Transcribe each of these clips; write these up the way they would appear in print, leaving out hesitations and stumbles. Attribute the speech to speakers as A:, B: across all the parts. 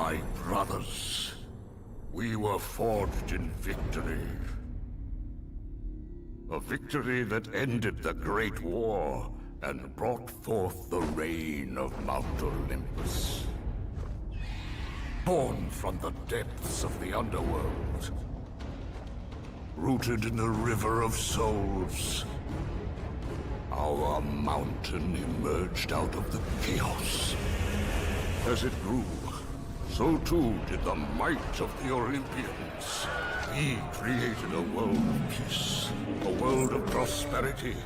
A: my brothers. We were forged in victory. A victory that ended the Great War and brought forth the reign of Mount Olympus. Born from the depths of the underworld. Rooted in the river of souls. Our mountain emerged out of the chaos. As it grew, so too did the might of the Olympians. We created a world of peace, a world of prosperity,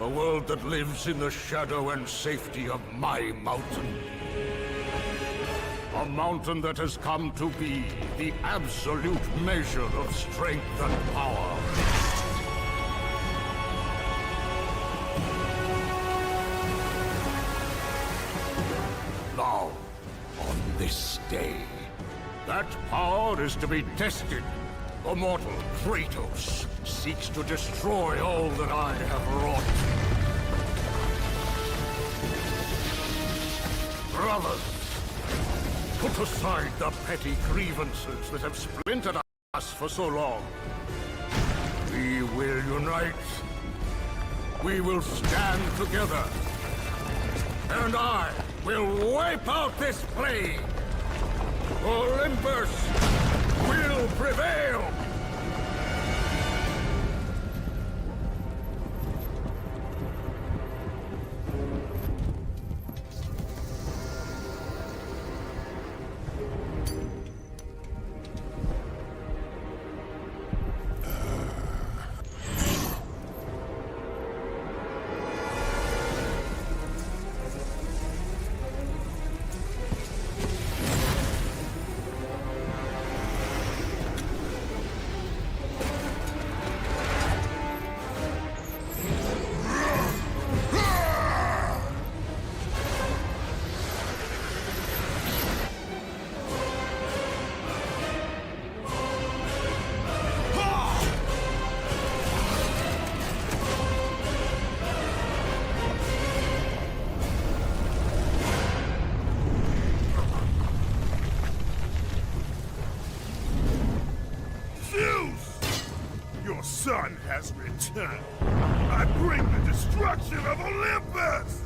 A: a world that lives in the shadow and safety of my mountain. A mountain that has come to be the absolute measure of strength and power. Now, on this day, that power is to be tested. The mortal Kratos seeks to destroy all that I have wrought. Brothers, put aside the petty grievances that have splintered us for so long. We will unite. We will stand together. And I will wipe out this plague. Olympus will prevail!
B: Sun has returned. I bring the destruction of Olympus!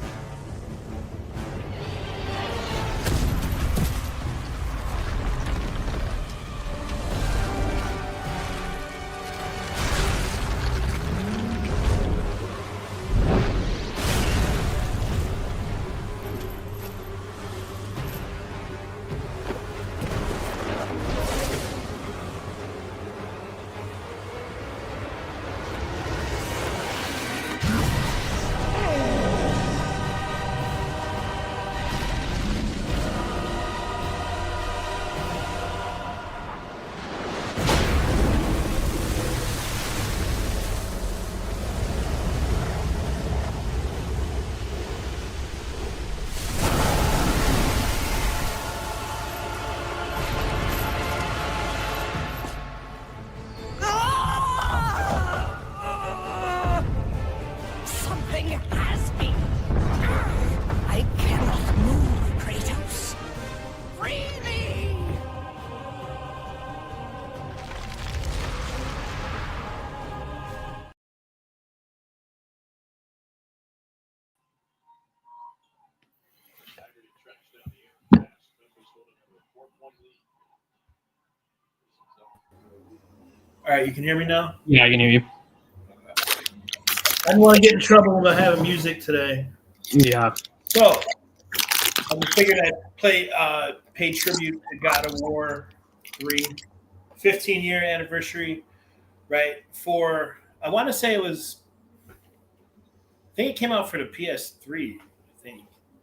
C: All right, you can hear me now?
D: Yeah, I can hear you.
C: I didn't want to get in trouble about having music today.
D: Yeah.
C: So I figured I'd pay tribute to God of War 3, 15-year anniversary, right? I want to say I think it came out for the PS3, I think.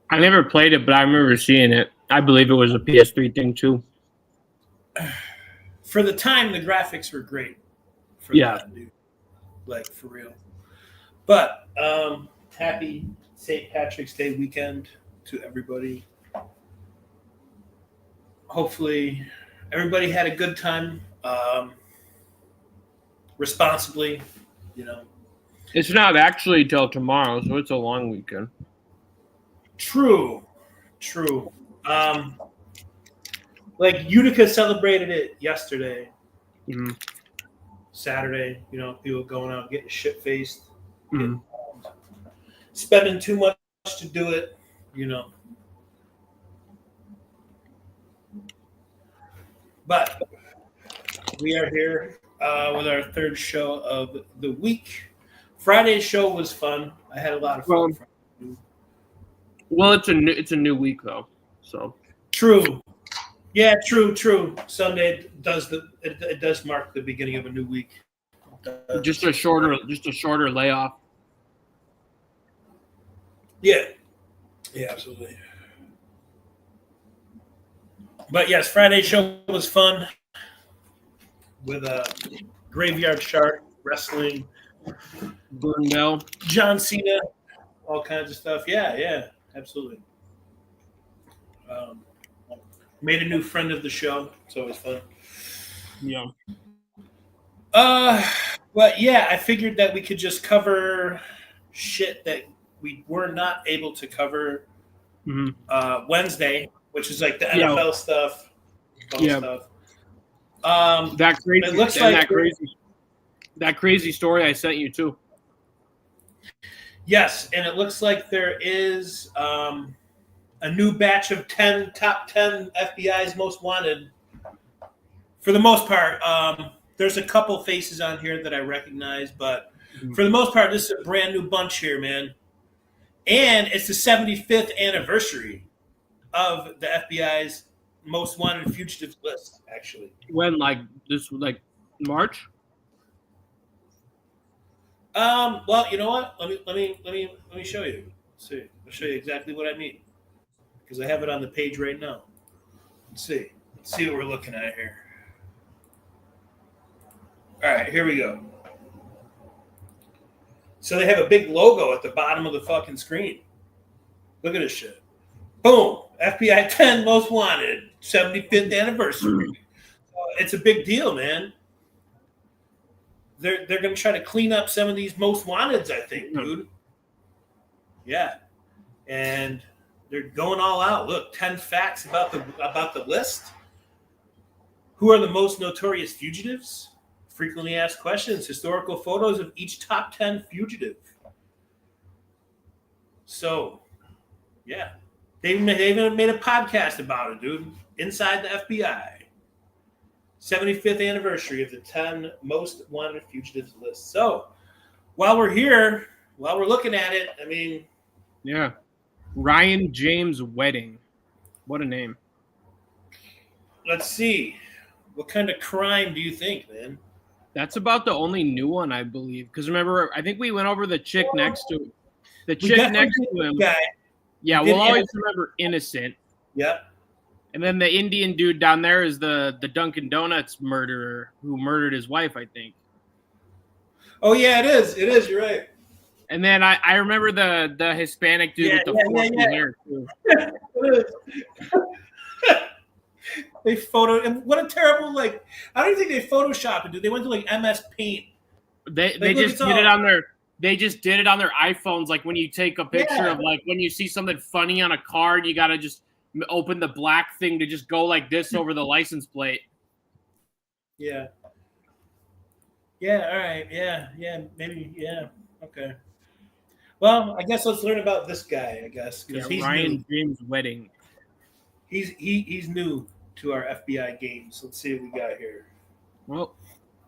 D: I never played it, but I remember seeing it. I believe it was a PS3 thing too.
C: For the time, the graphics were great. For that, dude. Like, for real. But happy St. Patrick's Day weekend to everybody. Hopefully, everybody had a good time. Responsibly, you know.
D: It's not actually till tomorrow, so it's a long weekend.
C: True. Like Utica celebrated it yesterday,
D: Mhm.
C: Saturday. You know, people going out getting shit faced,
D: Mhm.
C: spending too much to do it. You know, but we are here with our third show of the week. Friday's show was fun. I had a lot of fun.
D: Well, it's a new week though, so
C: True. Yeah, true. Sunday it does mark the beginning of a new week.
D: just a shorter layoff.
C: Yeah, absolutely. But yes, Friday's show was fun with a graveyard shark wrestling,
D: Burnell.
C: John Cena, all kinds of stuff. Yeah, absolutely. Made a new friend of the show. It's always fun.
D: Yeah.
C: But yeah, I figured that we could just cover shit that we were not able to cover Wednesday, which is like the NFL stuff. Stuff.
D: That crazy.
C: It looks like
D: that crazy story I sent you too.
C: Yes, and it looks like there is a new batch of top 10 FBI's most wanted. For the most part, there's a couple faces on here that I recognize, but for the most part, this is a brand new bunch here, man. And it's the 75th anniversary of the FBI's most wanted fugitives list, actually.
D: When March?
C: Well, you know what? Let me show you. Let's see. I'll show you exactly what I mean. Because I have it on the page right now. Let's see what we're looking at here. All right, here we go. So they have a big logo at the bottom of the fucking screen. Look at this shit. Boom. FBI 10 most wanted. 75th anniversary. It's a big deal, man. They're going to try to clean up some of these most wanteds, I think, dude. Yeah. And they're going all out. Look, 10 facts about the list. Who are the most notorious fugitives? Frequently asked questions. Historical photos of each top 10 fugitive. So, yeah. They even made a podcast about it, dude. Inside the FBI. 75th anniversary of the 10 most wanted fugitives list. So, while we're here, while we're looking at it, I mean...
D: Yeah. Ryan James Wedding. What a name.
C: Let's see. What kind of crime do you think, man?
D: That's about the only new one, I believe. Because remember, I think we went over the chick next to him.
C: Guy.
D: Yeah, we'll always remember Innocent.
C: Yep.
D: And then the Indian dude down there is the Dunkin' Donuts murderer who murdered his wife, I think.
C: Oh, yeah, it is. It is. You're right.
D: And then I remember the Hispanic dude with the forky hair, too.
C: They and what a terrible, I don't think they photoshopped it, dude. They went to, MS Paint.
D: They just did it on their... They just did it on their iPhones, like when you take a picture of when you see something funny on a card, you gotta just open the black thing to just go like this over the license plate.
C: Yeah. Yeah. All right. Yeah. Maybe. Yeah. Okay. Well, I guess let's learn about this guy. I guess because he's
D: Ryan James Wedding.
C: He's new to our FBI games. Let's see what we got here.
D: Well,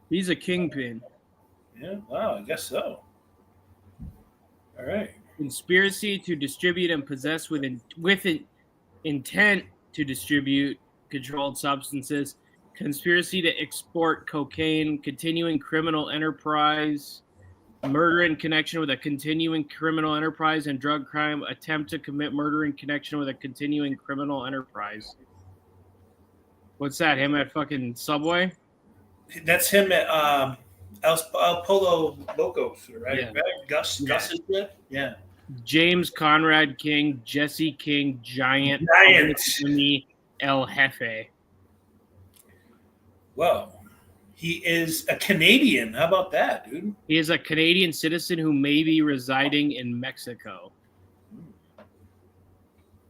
D: he's a kingpin.
C: Yeah. Wow. I guess so. All right.
D: Conspiracy to distribute and possess with intent to distribute controlled substances. Conspiracy to export cocaine. Continuing criminal enterprise. Murder in connection with a continuing criminal enterprise and drug crime. Attempt to commit murder in connection with a continuing criminal enterprise. What's that? Him at fucking Subway?
C: That's him at El Polo Locos, right?
D: Yeah.
C: Right? Gus is it? Yeah.
D: James Conrad King, Jesse King, Giant. El Jefe.
C: Whoa. He is a Canadian. How about that, dude?
D: He is a Canadian citizen who may be residing in Mexico.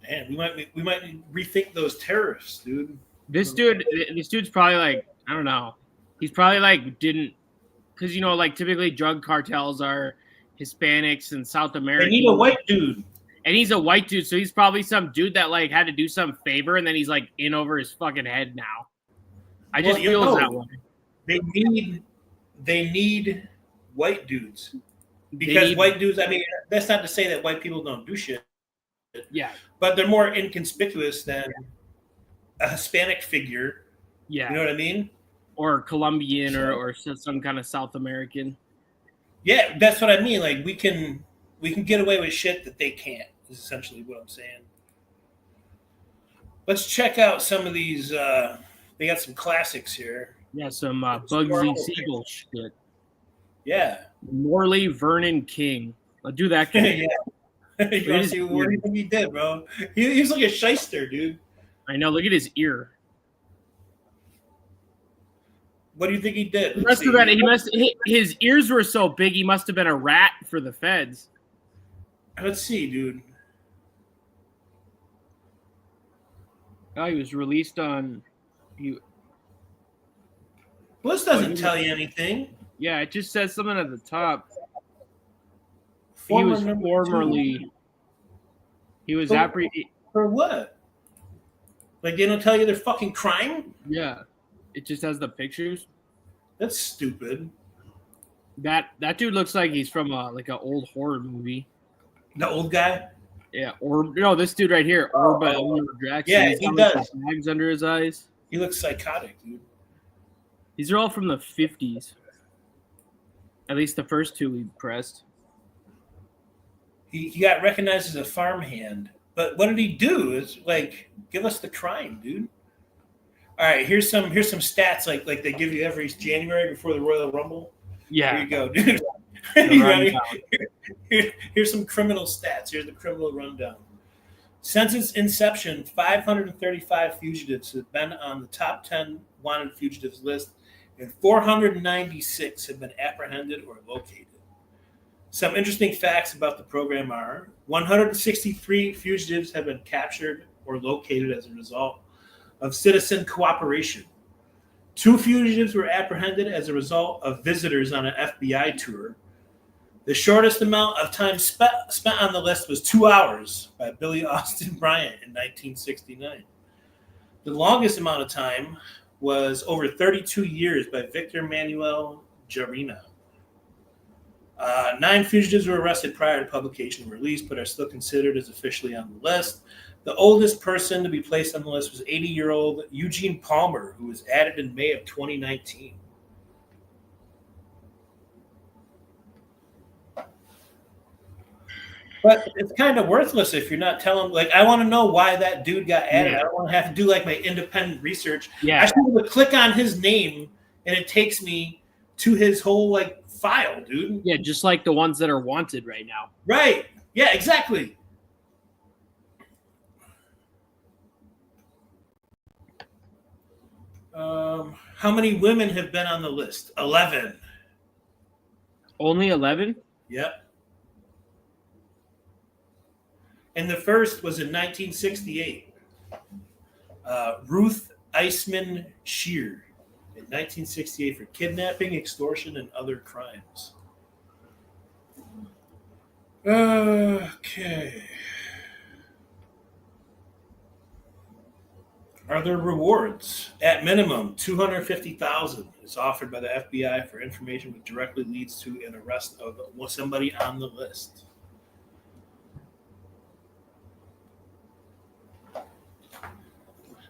C: Man, we might rethink those terrorists, dude.
D: This dude's probably like, I don't know. He's probably like because like typically drug cartels are Hispanics and South
C: They
D: American.
C: need a white dude.
D: And he's a white dude, so he's probably some dude that like had to do some favor, and then he's like in over his fucking head now. I just feel that way.
C: They need white dudes because white dudes. I mean, that's not to say that white people don't do shit.
D: Yeah,
C: but they're more inconspicuous than a Hispanic figure.
D: Yeah,
C: you know what I mean?
D: Or Colombian or some kind of South American.
C: Yeah, that's what I mean. Like we can get away with shit that they can't. Is essentially what I'm saying. Let's check out some of these. They got some classics here.
D: Yeah, some Bugsy Siegel shit.
C: Yeah.
D: Morley Vernon King. I'll do that guy.
C: Yeah. You want to see what do you think he did, bro? He's like a shyster, dude.
D: I know. Look at his ear.
C: What do you think he did?
D: His ears were so big, he must have been a rat for the feds.
C: Let's see, dude.
D: Oh, he was released on.
C: Well, this doesn't tell you anything.
D: Yeah, it just says something at the top. He was
C: for what? Like they don't tell you their fucking crime?
D: Yeah, it just has the pictures.
C: That's stupid.
D: That dude looks like he's from like an old horror movie.
C: The old guy?
D: Yeah, or no, this dude right here, Jackson.
C: Yeah, he does.
D: Bags under his eyes.
C: He looks psychotic, dude.
D: These are all from the 50s. At least the first two we pressed.
C: He got recognized as a farmhand, but what did he do? Is like give us the crime, dude. All right, here's some stats like they give you every January before the Royal Rumble.
D: Yeah,
C: here you go, dude. You ready? Here's some criminal stats. Here's the criminal rundown. Since its inception, 535 fugitives have been on the top 10 wanted fugitives list, and 496 have been apprehended or located. Some interesting facts about the program are 163 fugitives have been captured or located as a result of citizen cooperation. 2 fugitives were apprehended as a result of visitors on an FBI tour. The shortest amount of time spent on the list was 2 hours by Billy Austin Bryant in 1969. The longest amount of time was over 32 years by Victor Manuel Jarina. 9 fugitives were arrested prior to publication and release, but are still considered as officially on the list. The oldest person to be placed on the list was 80-year-old Eugene Palmer, who was added in May of 2019. But it's kind of worthless if you're not telling. Like, I want to know why that dude got added. Yeah. I don't want to have to do like my independent research.
D: Yeah,
C: I should be able to click on his name and it takes me to his whole like file, dude.
D: Yeah, just like the ones that are wanted right now.
C: Right. Yeah, exactly. How many women have been on the list? 11.
D: Only 11?
C: Yep. And the first was in 1968. Ruth Eisman Shear in 1968 for kidnapping, extortion, and other crimes. Okay. Are there rewards? At minimum, $250,000 is offered by the FBI for information which directly leads to an arrest of somebody on the list.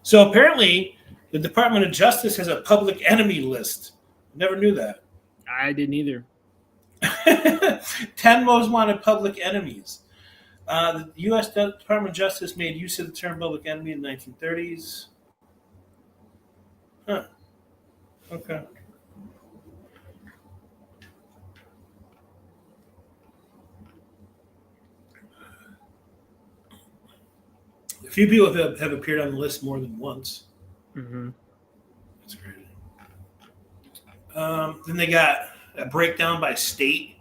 C: So apparently, the Department of Justice has a public enemy list. Never knew that.
D: I didn't either.
C: 10 most wanted public enemies. The U.S. Department of Justice made use of the term public enemy in the 1930s. Huh. Okay. A few people have appeared on the list more than once.
D: Mm-hmm.
C: That's great. Then they got a breakdown by state.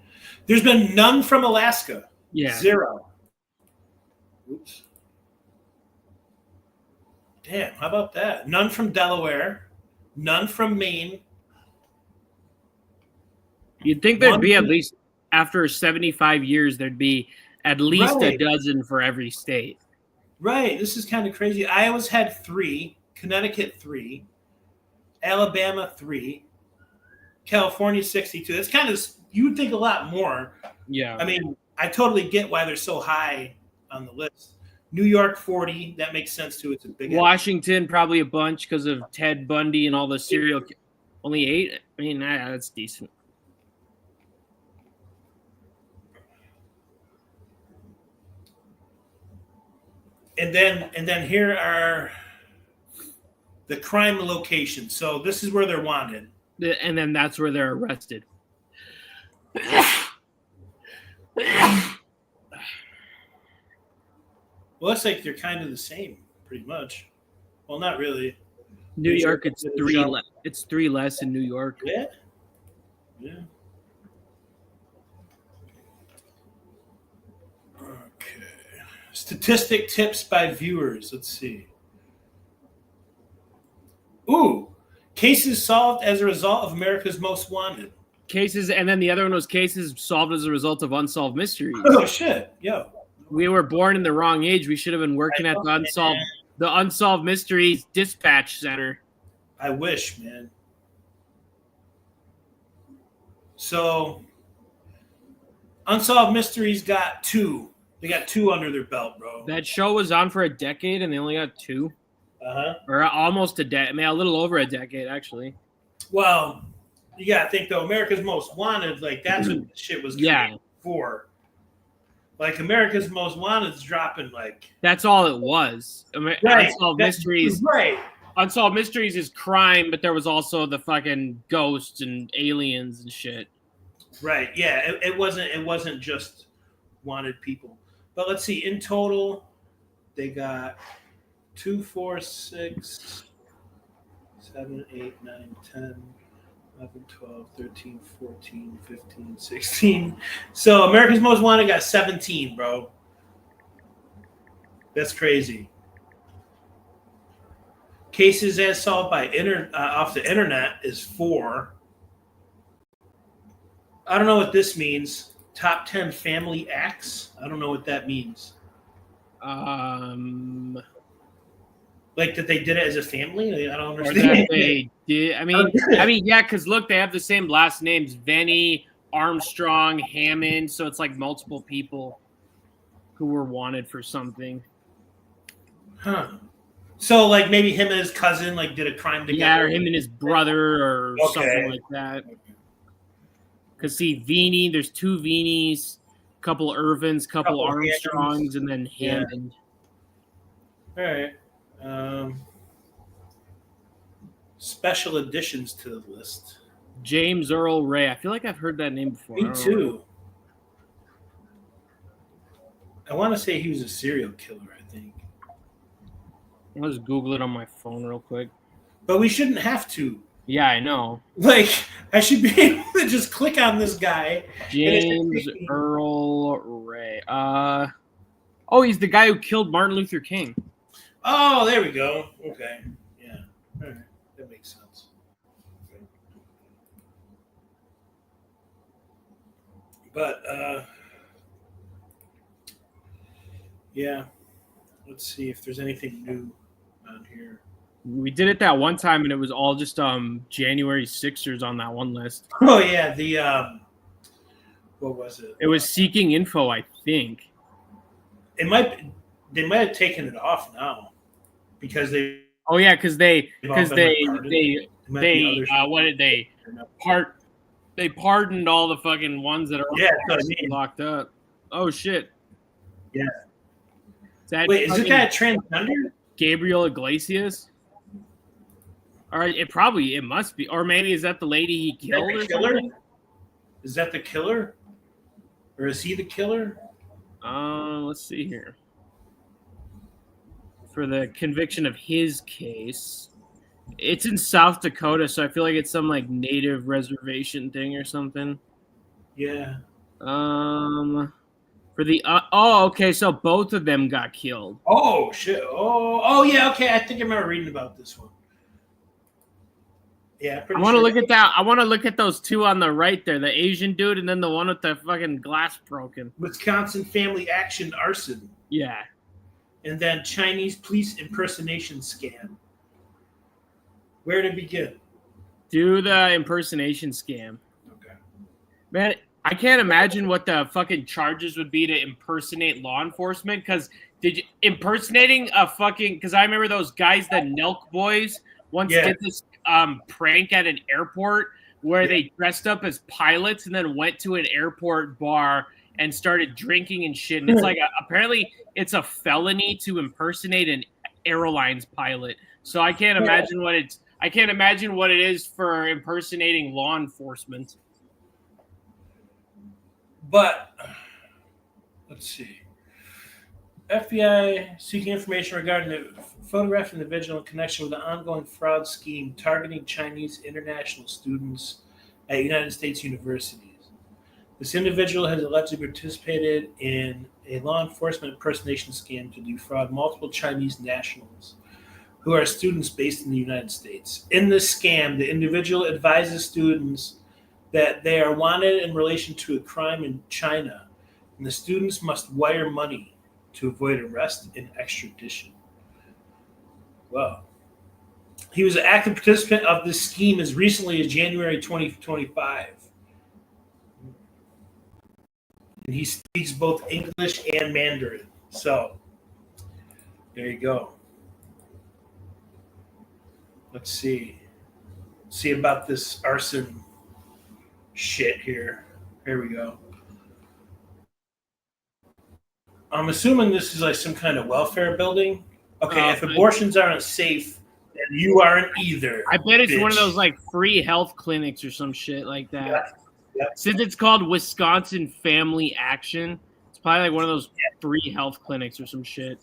C: There's been none from Alaska.
D: Yeah.
C: 0. Oops. Damn, how about that? None from Delaware, none from Maine.
D: You'd think there'd
C: One
D: be at
C: from-
D: least, after 75 years, there'd be at least a
C: Right.
D: dozen for every state.
C: Right. This is kind of crazy. Iowa's had 3, Connecticut 3, Alabama 3, California 62. That's kind of, you would think a lot more.
D: Yeah.
C: I mean, I totally get why they're so high on the list. New York 40, that makes sense too. It's a big
D: Washington, probably a bunch because of Ted Bundy and all the serial. Only 8? I mean, that's decent.
C: And then here are the crime locations. So this is where they're wanted.
D: And then that's where they're arrested.
C: Well, it's like they're kind of the same, pretty much. Well, not really.
D: New York, it's 3. It's 3 less in New York.
C: Yeah. Yeah. Okay. Statistic tips by viewers. Let's see. Ooh, cases solved as a result of America's Most Wanted.
D: Cases, and then the other one was cases solved as a result of unsolved mysteries.
C: Oh shit, yo.
D: We were born in the wrong age. We should have been working at the unsolved mysteries dispatch center.
C: I wish, man. So, Unsolved Mysteries got 2. They got 2 under their belt, bro.
D: That show was on for a decade, and they only got 2, or almost a decade. I mean, a little over a decade, actually.
C: Well, you gotta think though. America's Most Wanted, like that's what the shit was created for. Like America's Most Wanted is dropping like.
D: That's all it was.
C: Right.
D: Unsolved Mysteries.
C: Right.
D: Unsolved Mysteries is crime, but there was also the fucking ghosts and aliens and shit.
C: Right. Yeah. It wasn't just wanted people. But let's see. In total, they got 2, 4, 6, 7, 8, 9, 10, 11, 12, 13, 14, 15, 16. So America's Most Wanted got 17, bro. That's crazy. Cases as solved by off the internet is 4. I don't know what this means. Top 10 family acts. I don't know what that means. Like that they did it as a family. I don't understand.
D: Or that they did. I mean, yeah, because look, they have the same last names: Venny, Armstrong, Hammond. So it's like multiple people who were wanted for something.
C: Huh. So like maybe him and his cousin like did a crime together.
D: Yeah, or him and his brother, or something like that. Because see, Vini, there's 2 Vinis, couple Irvins, couple Armstrongs, and then Hammond.
C: All right. Special additions to the list.
D: James Earl Ray. I feel like I've heard that name before.
C: Me too. I want to say he was a serial killer, I think.
D: I'll just Google it on my phone real quick.
C: But we shouldn't have to.
D: Yeah, I know.
C: Like, I should be able to just click on this guy.
D: James Earl Ray. Oh, he's the guy who killed Martin Luther King.
C: Oh, there we go. Okay. Yeah. All right. That makes sense. Okay. But, yeah. Let's see if there's anything new on here.
D: We did it that one time, and it was all just January Sixers on that one list.
C: Oh yeah, the what was it?
D: It was Seeking Info, I think.
C: They might have taken it off now because they.
D: Oh yeah, because they what did they pardoned all the fucking ones that are locked up. Oh shit.
C: Yeah.
D: Wait,
C: is this guy a transgender?
D: Gabriel Iglesias? All right, it must be, or maybe is that the lady he killed? Or something?
C: Is that the killer, or is he the killer?
D: Let's see here. For the conviction of his case, it's in South Dakota, so I feel like it's some like native reservation thing or something.
C: Yeah.
D: For the oh, okay, so both of them got killed.
C: Oh shit! Oh yeah. Okay, I think I remember reading about this one. Yeah,
D: I
C: pretty
D: want to
C: sure.
D: look at that. I want to look at those two on the right there, the Asian dude, and then the one with the fucking glass broken.
C: Wisconsin family action arson,
D: Yeah.
C: and then Chinese police impersonation scam. Where to begin?
D: Do the impersonation scam.
C: Okay.
D: Man, I can't imagine what the fucking charges would be to impersonate law enforcement. Because impersonating a fucking? Because I remember those guys, the Nelk boys, once did this prank at an airport where they dressed up as pilots and then went to an airport bar and started drinking and shit. And it's like apparently it's a felony to impersonate an airlines pilot. So I can't imagine what it's. I can't imagine what it is for impersonating law enforcement.
C: But let's see. FBI seeking information regarding the photographed individual in connection with the ongoing fraud scheme targeting Chinese international students at United States universities. This individual has allegedly participated in a law enforcement impersonation scam to defraud multiple Chinese nationals who are students based in the United States. In this scam, the individual advises students that they are wanted in relation to a crime in China, and the students must wire money to avoid arrest and extradition. Well, he was an active participant of this scheme as recently as January 2025. And he speaks both English and Mandarin. So, there you go. Let's see. See about this arson shit here. Here we go. I'm assuming this is like some kind of welfare building. Okay, if abortions aren't safe, then you aren't either.
D: I bet it's
C: bitch.
D: one of those like free health clinics or some shit like that.
C: Yeah.
D: Since it's called Wisconsin Family Action, it's probably like one of those free health clinics or some shit.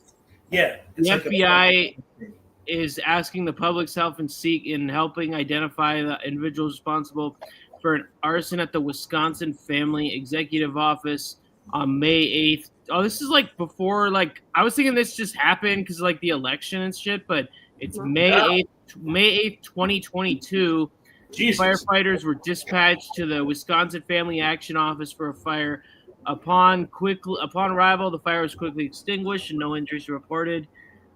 C: Yeah.
D: The FBI is asking the public's help in helping identify the individuals responsible for an arson at the Wisconsin Family Executive Office on May 8th. Oh, this is like before, like, I was thinking this just happened because like the election and shit, but it's May 8th, 2022.
C: Jesus.
D: Firefighters were dispatched to the Wisconsin Family Action Office for a fire. Upon arrival, the fire was quickly extinguished and no injuries were reported.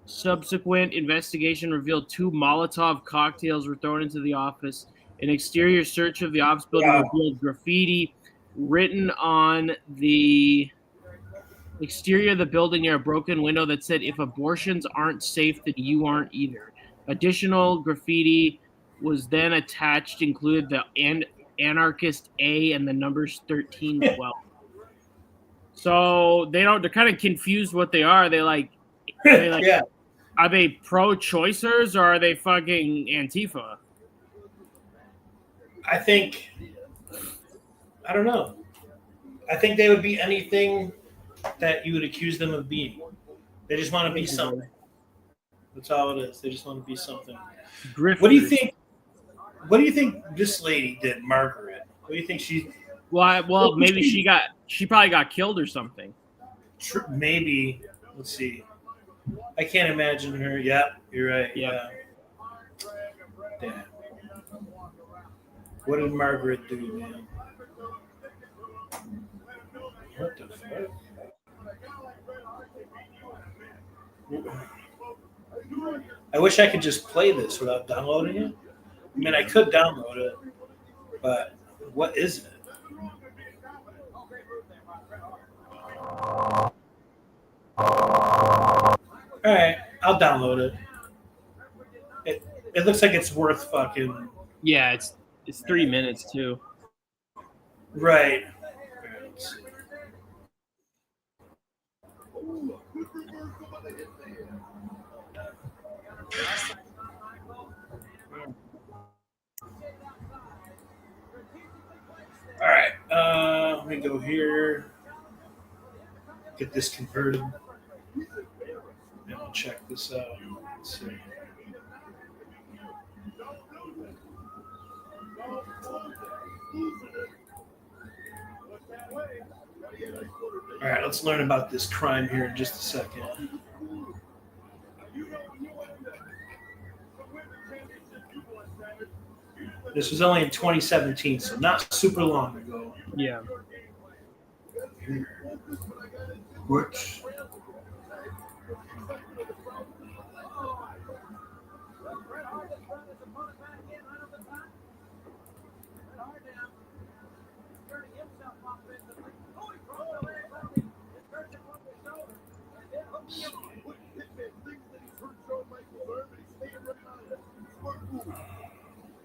D: Subsequent investigation revealed 2 Molotov cocktails were thrown into the office. An exterior search of the office building revealed graffiti written on the exterior of the building near a broken window that said, "If abortions aren't safe, then you aren't either." Additional graffiti was then attached, included the anarchist A and the numbers 1312. So they're kind of confused what they are.
C: Yeah.
D: Are they pro-choicers or are they fucking Antifa?
C: I don't know. I think they would be anything that you would accuse them of being. They just want to be something. That's all it is. They just want to be something.
D: Grifters.
C: What do you think? What do you think this lady did, Margaret? What do you think she?
D: Well, maybe she probably got killed or something.
C: Maybe. Let's see. I can't imagine her. Yeah, you're right. Yeah. Damn. What did Margaret do, man? What the fuck? I wish I could just play this without downloading it. I mean, I could download it, but what is it? All right, I'll download it. It looks like it's worth fucking.
D: Yeah, it's 3 minutes too.
C: Right. All right. Let me go here. Get this converted. And we'll check this out. Let's see. All All right, let's learn about this crime here in just a second. This was only in 2017, so not super long ago.
D: Yeah.
C: Which?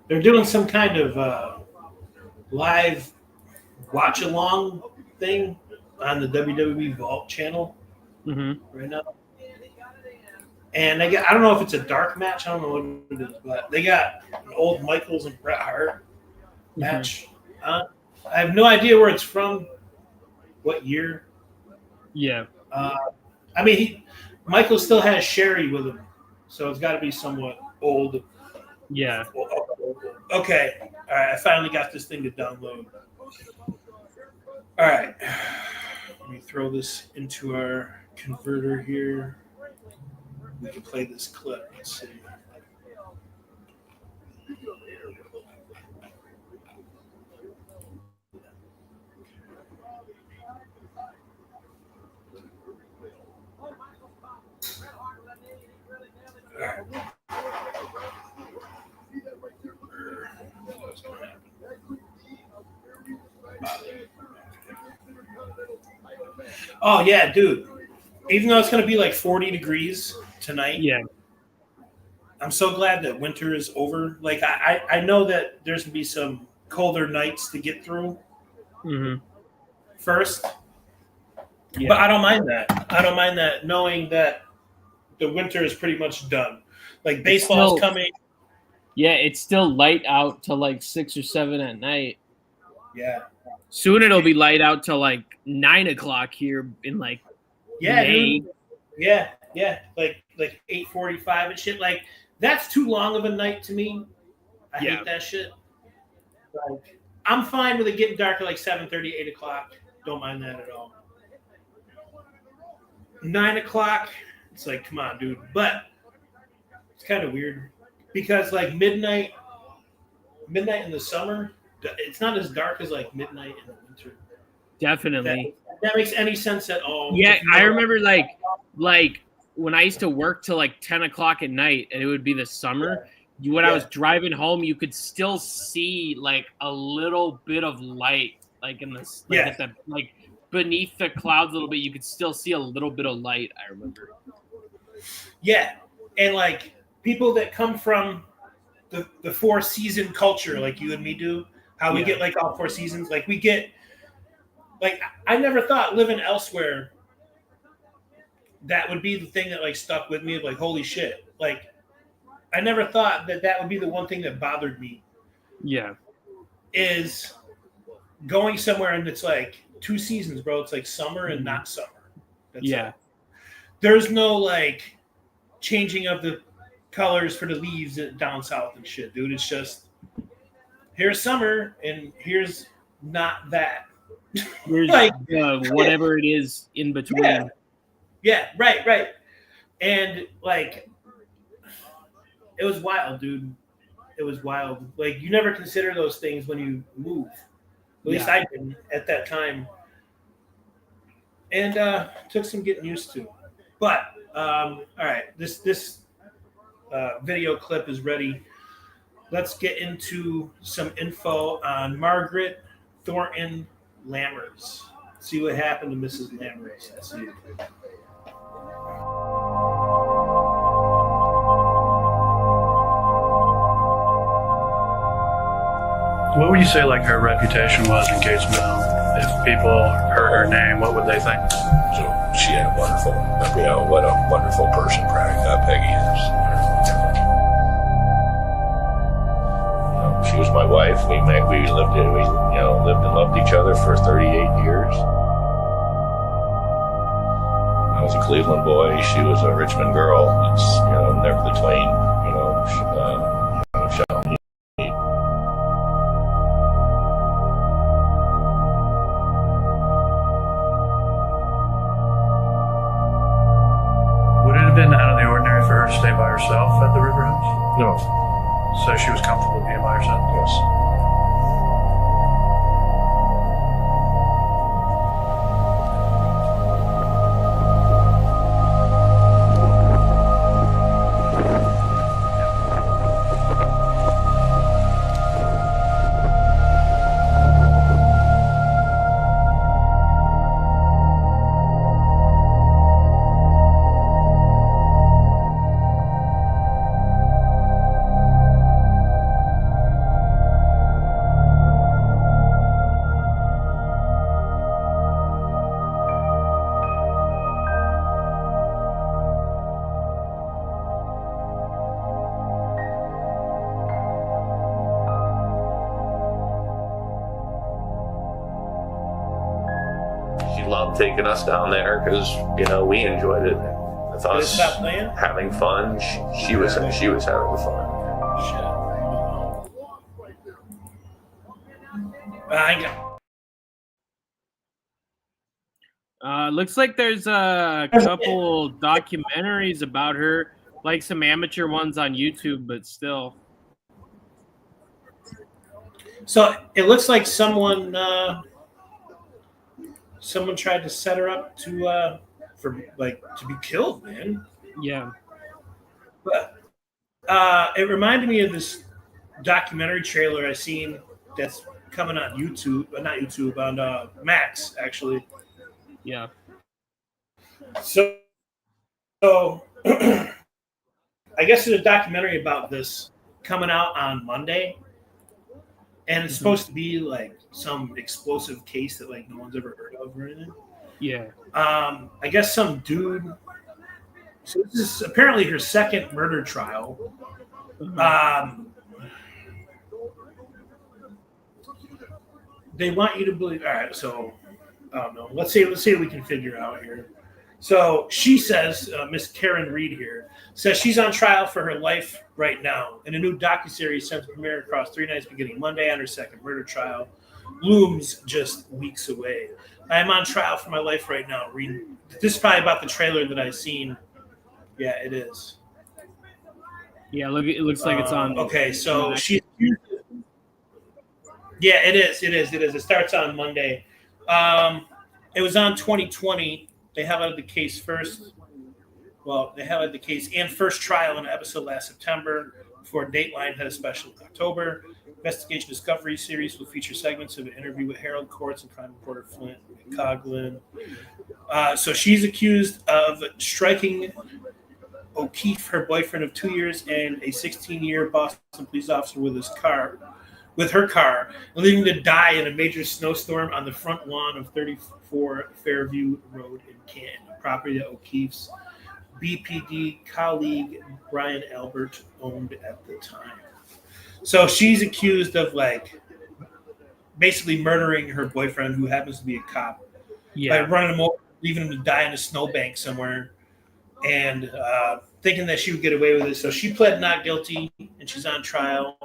C: They're doing some kind of live watch along thing on the WWE Vault channel right now. And they got, I don't know if it's a dark match, I don't know what it is, but they got an old Michaels and Bret Hart match. I have no idea where it's from, what year.
D: Yeah.
C: I mean, Michael still has Sherry with him, so it's got to be somewhat old.
D: Yeah.
C: Okay. All right. I finally got this thing to download. All right. Let me throw this into our converter here. We can play this clip. Let's see. All right. Oh yeah, dude. Even though it's going to be like 40 degrees tonight,
D: Yeah.
C: I'm so glad that winter is over. Like I know that there's going to be some colder nights to get through first,
D: Yeah.
C: but I don't mind that. I don't mind that, knowing that the winter is pretty much done. Like baseball's coming.
D: Yeah, it's still light out till like 6 or 7 at night.
C: Yeah.
D: Soon it'll be light out till like 9 o'clock here in like May.
C: Dude. Yeah. Like 8:45 and shit. Like that's too long of a night to me. I hate that shit. Like I'm fine with it getting dark at like 7:30, 8 o'clock. Don't mind that at all. 9 o'clock, it's like, come on, dude. But it's kind of weird because like midnight in the summer, it's not as dark as like midnight in the winter.
D: Definitely.
C: That makes any sense at all.
D: Yeah, I remember like when I used to work till like 10 o'clock at night and it would be the summer. When I was driving home, you could still see like a little bit of light, like in this, like at the, like beneath the clouds a little bit. You could still see a little bit of light. I remember.
C: Yeah, and like people that come from the 4-season culture, like you and me do, how we get like all 4 seasons, like we get. Like, I never thought living elsewhere that would be the thing that, like, stuck with me. Like, holy shit. Like, I never thought that would be the one thing that bothered me.
D: Yeah.
C: Is going somewhere and it's, like, 2 seasons, bro. It's, like, summer and not summer. That's it. There's no, like, changing of the colors for the leaves down south and shit, dude. It's just, here's summer and here's not that.
D: There's like whatever it is in between.
C: Yeah, right. And like it was wild, dude. It was wild. Like you never consider those things when you move. At least I didn't at that time. And took some getting used to. But all right, this video clip is ready. Let's get into some info on Margaret Thornton Lammers. See what happened to Mrs. Lammers. Let's see.
E: What would you say like her reputation was in Gatesville? If people heard her name, what would they think?
A: So she had a wonderful, what a wonderful person Peggy is. She was my wife. We lived and loved each other for 38 years. I was a Cleveland boy. She was a Richmond girl. It's, never the twain, shall meet.
E: been out of the ordinary for her to stay by herself at the river house?
F: No.
E: So she was comfortable being by herself?
F: Yes. She loved taking us down there because, you know, we enjoyed it. With
C: Did it
F: us
C: stop playing?
F: having fun, she was having fun.
C: Shit. I got
D: Looks like there's a couple documentaries about her, like some amateur ones on YouTube, but still.
C: So it looks like someone tried to set her up to be killed, man.
D: Yeah.
C: But it reminded me of this documentary trailer I seen that's coming on YouTube, not YouTube, on Max actually.
D: Yeah.
C: So I guess there's a documentary about this coming out on Monday. And it's supposed to be like some explosive case that like no one's ever heard of or anything.
D: Yeah.
C: I guess some dude. So this is apparently her second murder trial. They want you to believe. All right, so I don't know. Let's see what we can figure out here. So she says, Miss Karen Reed here says she's on trial for her life right now, and a new docuseries set to premiere across 3 nights beginning Monday on her second murder trial looms just weeks away. I am on trial for my life right now. This is probably about the trailer that I've seen. Yeah, it is.
D: Yeah, look, it looks like it's on.
C: Okay, so she's. Yeah, it is. It starts on Monday. It was on 2020. They highlighted the case first. Well, they highlighted the case and first trial in an episode last September before Dateline had a special in October. Investigation Discovery series will feature segments of an interview with Harold Courts and crime reporter Flint Coughlin. So she's accused of striking O'Keefe, her boyfriend of 2 years, and a 16-year Boston police officer with her car, and leaving to die in a major snowstorm on the front lawn of 34 Fairview Road in Canton, a property that O'Keefe's BPD colleague Brian Albert owned at the time. So she's accused of basically murdering her boyfriend, who happens to be a cop, by running him over, leaving him to die in a snowbank somewhere, and thinking that she would get away with it. So she pled not guilty, and she's on trial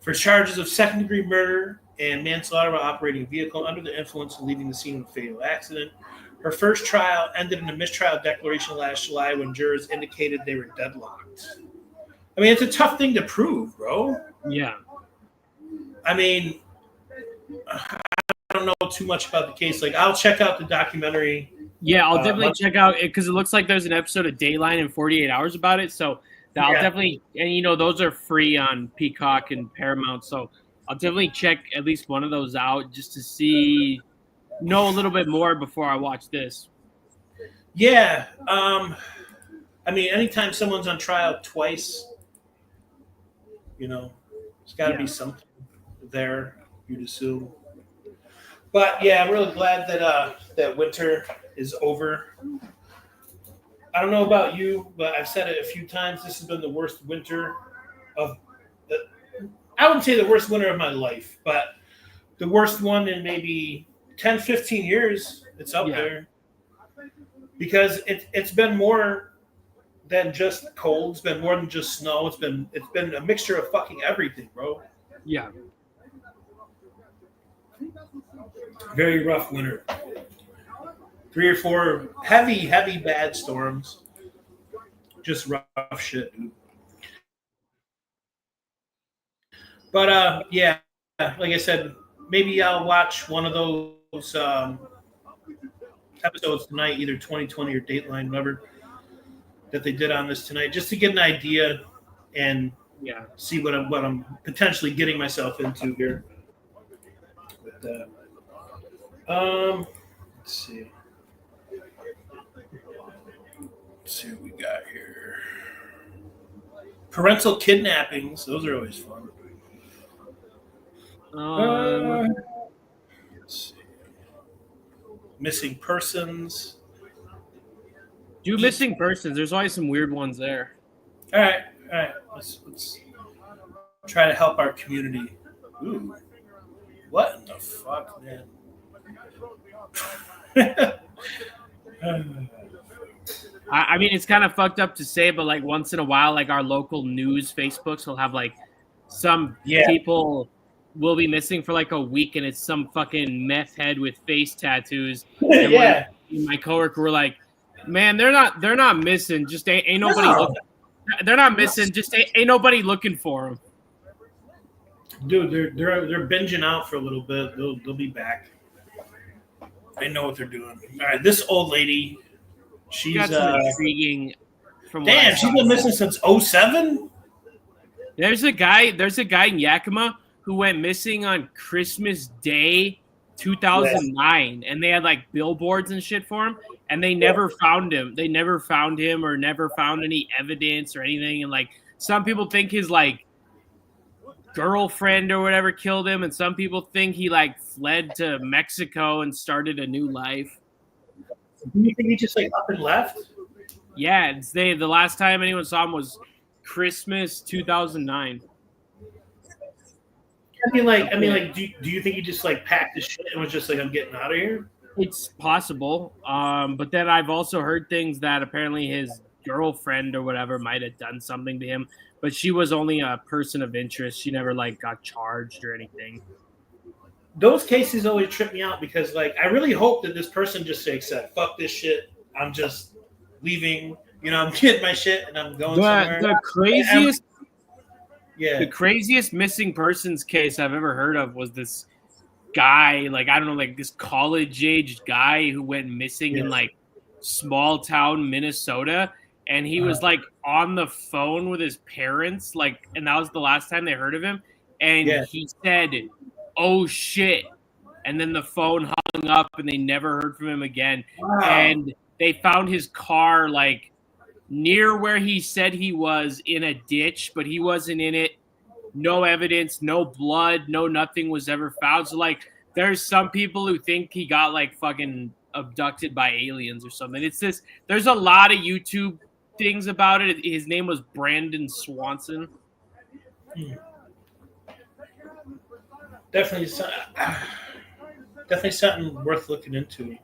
C: for charges of second-degree murder and manslaughter while operating a vehicle under the influence and leaving the scene of a fatal accident. Her first trial ended in a mistrial declaration last July when jurors indicated they were deadlocked. I mean, it's a tough thing to prove, bro.
D: Yeah.
C: I mean, I don't know too much about the case. I'll check out the documentary.
D: Yeah, I'll definitely check out it because it looks like there's an episode of Dateline in 48 hours about it. So I'll definitely, and those are free on Peacock and Paramount. So I'll definitely check at least one of those out just to know a little bit more before I watch this.
C: Yeah. I mean, anytime someone's on trial twice, there's got to be something there, you'd assume. But yeah, I'm really glad that winter is over. I don't know about you, but I've said it a few times. This has been the worst winter I wouldn't say the worst winter of my life, but the worst one in maybe 10, 15 years. It's up there. Because it's been more than just cold. It's been more than just snow. It's been a mixture of fucking everything, bro.
D: Yeah.
C: Very rough winter. 3 or 4 heavy, bad storms. just rough shit, dude. But yeah, like I said, maybe I'll watch one of those episodes tonight, either 2020 or Dateline, whatever that they did on this tonight, just to get an idea and see what I'm potentially getting myself into here. With that. Let's see. Let's see what we got here. Parental kidnappings; those are always fun. Let's see. Missing persons.
D: Do missing persons. There's always some weird ones there.
C: All right. Let's try to help our community. Ooh, what in the fuck, man?
D: I mean, it's kind of fucked up to say, but like once in a while, like our local news Facebooks will have like some people will be missing for like a week, and it's some fucking meth head with face tattoos. And my coworker were like, "Man, they're not missing. Just ain't nobody looking. They're not missing. Just ain't nobody looking for them."
C: Dude, they're binging out for a little bit. They'll be back. They know what they're doing. All right, this old lady, she's
D: got some intriguing.
C: Damn, she's been missing since 2007.
D: There's a guy in Yakima who went missing on Christmas Day, 2009, and they had like billboards and shit for him, and they never found him. They never found him or never found any evidence or anything. And like some people think his like girlfriend or whatever killed him, and some people think he like fled to Mexico and started a new life.
C: Do you think he just like up and left?
D: Yeah, the last time anyone saw him was Christmas 2009.
C: I mean, like, do you think he just like packed his shit and was just like, I'm getting out of here?
D: It's possible. But then I've also heard things that apparently his girlfriend or whatever might have done something to him, but she was only a person of interest. She never like got charged or anything.
C: Those cases always trip me out because like I really hope that this person just said, "Fuck this shit. I'm just leaving. You know, I'm getting my shit and I'm going somewhere." The craziest
D: missing persons case I've ever heard of was this guy, like I don't know, like this college-aged guy who went missing in like small town Minnesota, and he was like on the phone with his parents, like, and that was the last time they heard of him, and he said, "Oh shit," and then the phone hung up and they never heard from him again. And they found his car like near where he said he was in a ditch, but he wasn't in it. No evidence, no blood, no nothing was ever found. So like there's some people who think he got like fucking abducted by aliens or something. It's this, there's a lot of YouTube things about it. His name was Brandon Swanson.
C: Definitely something worth looking into.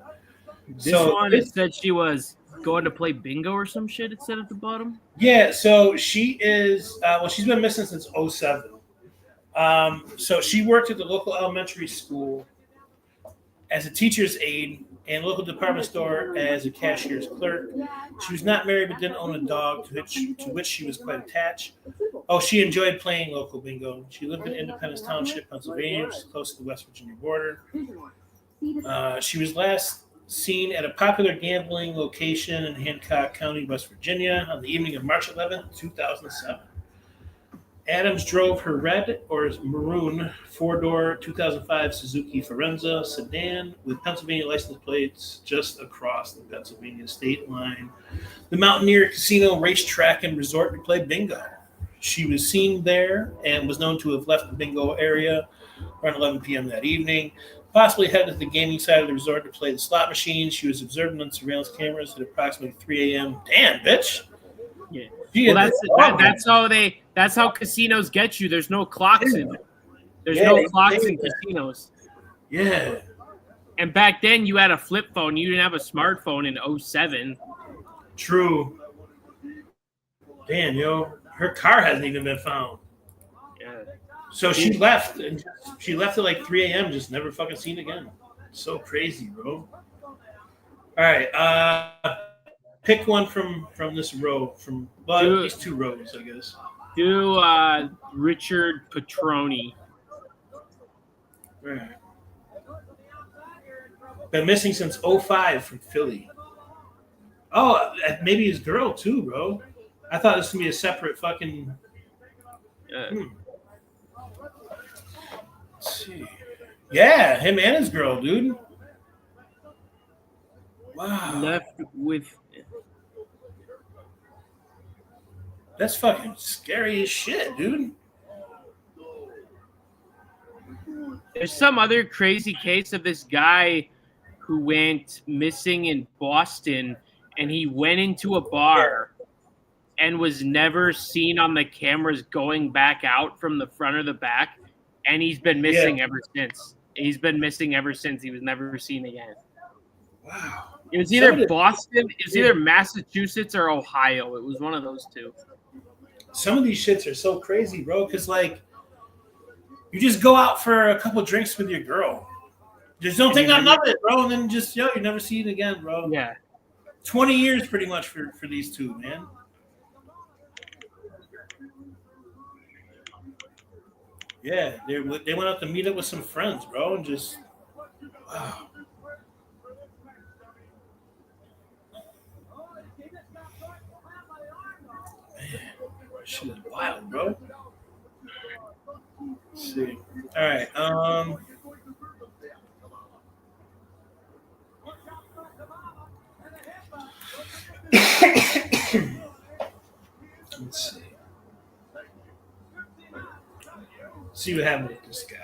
D: This one, it said she was going to play bingo or some shit, it said at the bottom.
C: Yeah, so she is, she's been missing since 2007. So she worked at the local elementary school as a teacher's aide and local department store as a cashier's clerk. She was not married but didn't own a dog to which she was quite attached. Oh, she enjoyed playing local bingo. She lived in Independence Township, Pennsylvania, which is close to the West Virginia border. She was last seen at a popular gambling location in Hancock County, West Virginia, on the evening of March 11th, 2007. Adams drove her red or maroon four-door 2005 Suzuki Forenza sedan with Pennsylvania license plates just across the Pennsylvania state line. The Mountaineer Casino, Racetrack, and Resort to play bingo. She was seen there and was known to have left the bingo area around 11 p.m. that evening, possibly headed to the gaming side of the resort to play the slot machines. She was observed on surveillance cameras at approximately 3 a.m. Damn, bitch.
D: Yeah. Well, that's how casinos get you. There's no clocks in it. There's no clocks in casinos.
C: Yeah.
D: And back then you had a flip phone. You didn't have a smartphone in 2007.
C: True. Damn, yo. Her car hasn't even been found.
D: Yeah.
C: So she left, and she left at like 3 a.m., just never fucking seen again. So crazy, bro. All right. Pick one from this row. At
D: Do-
C: least 2 rows, I guess.
D: Do Richard Petroni.
C: Right. Been missing since '05 from Philly. Oh, maybe his girl too, bro. I thought this was gonna be a separate fucking.
D: Uh,
C: Let's see. Yeah, him and his girl, dude. Wow.
D: Left with.
C: That's fucking scary as shit, dude.
D: There's some other crazy case of this guy who went missing in Boston, and he went into a bar and was never seen on the cameras going back out from the front or the back, and he's been missing ever since. He's been missing ever since. He was never seen again.
C: Wow.
D: It was either Boston, it was either Massachusetts or Ohio. It was one of those two.
C: Some of these shits are so crazy, bro, because, like, you just go out for a couple drinks with your girl. Just don't think none of it, bro, and then just, you never see it again, bro.
D: Yeah.
C: 20 years pretty much for these two, man. Yeah, they went out to meet up with some friends, bro, and just, wow. Man, shit is wild, bro. Let's see. All right. Let's see. See what happened with this guy.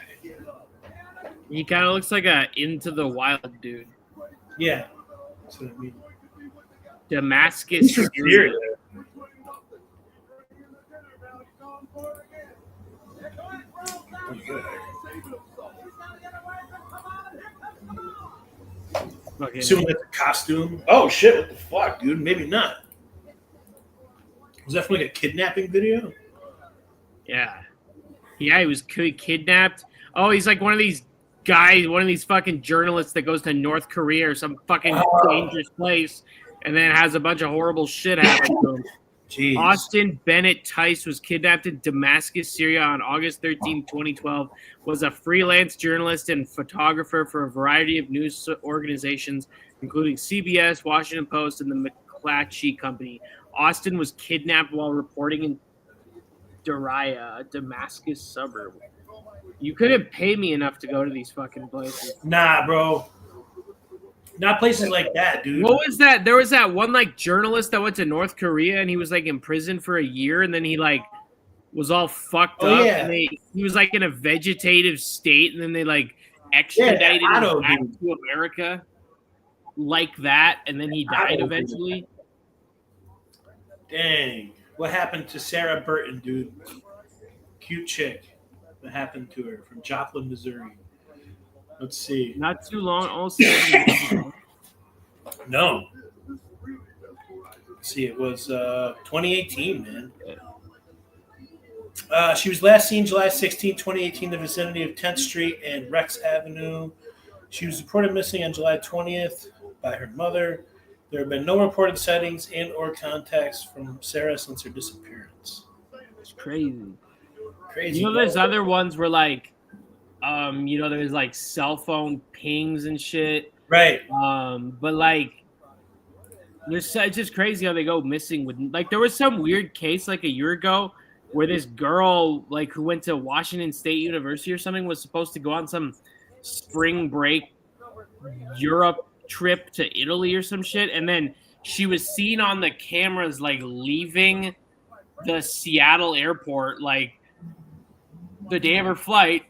D: He kind of looks like a Into the Wild dude.
C: Yeah. That's what I mean.
D: Damascus.
C: Syria.
D: Okay.
C: Assuming that's a costume. Oh shit! What the fuck, dude? Maybe not. Was that from like a kidnapping video?
D: Yeah. Yeah, he was kidnapped. Oh, he's like one of these guys, one of these fucking journalists that goes to North Korea or some fucking dangerous place and then has a bunch of horrible shit happen to him.
C: Jeez.
D: Austin Bennett Tice was kidnapped in Damascus, Syria on August 13, 2012, was a freelance journalist and photographer for a variety of news organizations, including CBS, Washington Post, and the McClatchy Company. Austin was kidnapped while reporting in Daria, a Damascus suburb. You couldn't pay me enough to go to these fucking places.
C: Nah, bro. Not places like that, dude.
D: What was that? There was that one like journalist that went to North Korea and he was like in prison for a year and then he like was all fucked up.
C: Yeah.
D: And he was like in a vegetative state and then they like extradited him back to America like that and then he died eventually.
C: Dang. What happened to Sarah Burton, dude? Cute chick. What happened to her from Joplin, Missouri? Let's see.
D: Not too long. Also, 7 years ago.
C: No. Let's see, it was 2018, man. She was last seen July 16, 2018, in the vicinity of 10th Street and Rex Avenue. She was reported missing on July 20th by her mother. There have been no reported sightings and or contacts from Sarah since her disappearance.
D: It's crazy.
C: Crazy.
D: You know, there's other ones where like, there's like cell phone pings and shit.
C: Right.
D: But like, it's just crazy how they go missing with like there was some weird case like a year ago where this girl like who went to Washington State University or something was supposed to go on some spring break Europe trip to Italy or some shit, and then she was seen on the cameras like leaving the Seattle airport like the day of her flight.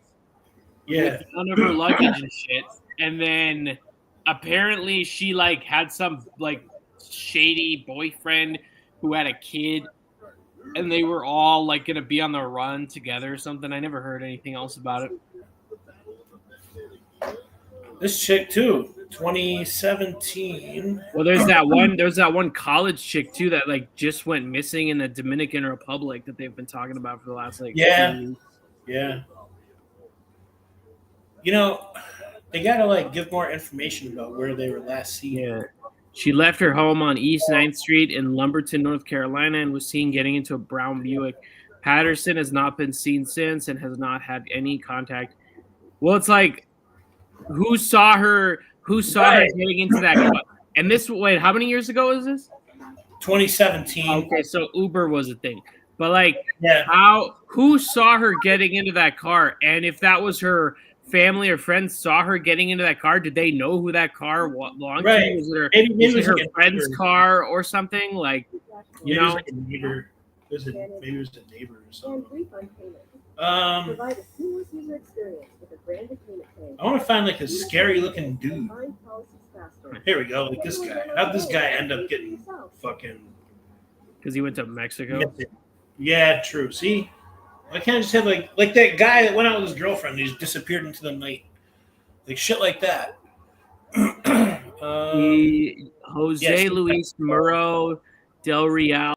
C: Yeah.
D: With none of her luggage and shit. And then apparently she like had some like shady boyfriend who had a kid and they were all like gonna be on the run together or something. I never heard anything else about it.
C: This chick too, 2017.
D: Well, there's that one college chick too that like just went missing in the Dominican Republic that they've been talking about for the last like 2 years.
C: Yeah. You know, they gotta like give more information about where they were last seen.
D: Yeah. She left her home on East 9th Street in Lumberton, North Carolina, and was seen getting into a brown Buick. Patterson has not been seen since and has not had any contact. Well, it's like, who saw her? Who saw her
C: Right.
D: getting into that car? And this, wait, how many years ago is this?
C: 2017.
D: Okay, so Uber was a thing. But like,
C: Yeah.
D: who saw her getting into that car? And if that was her family or friends saw her getting into that car, did they know who that car belonged
C: Right.
D: to? Was it her,
C: Maybe
D: was
C: it
D: it
C: was
D: her
C: like a
D: friend's
C: neighbor.
D: car or something? Like, you
C: Maybe it was
D: know?
C: like a neighbor. Maybe it was a neighbor or something.
G: Provide a seamless user experience with a branded payment plan.
C: I want to find like a scary looking dude. Here we go, like this guy. How'd this guy end up getting fucking?
D: Because he went to Mexico.
C: Yeah, true. See, why can't I just have like that guy that went out with his girlfriend? He just disappeared into the night, like shit like that.
D: Jose Luis Muro Del Real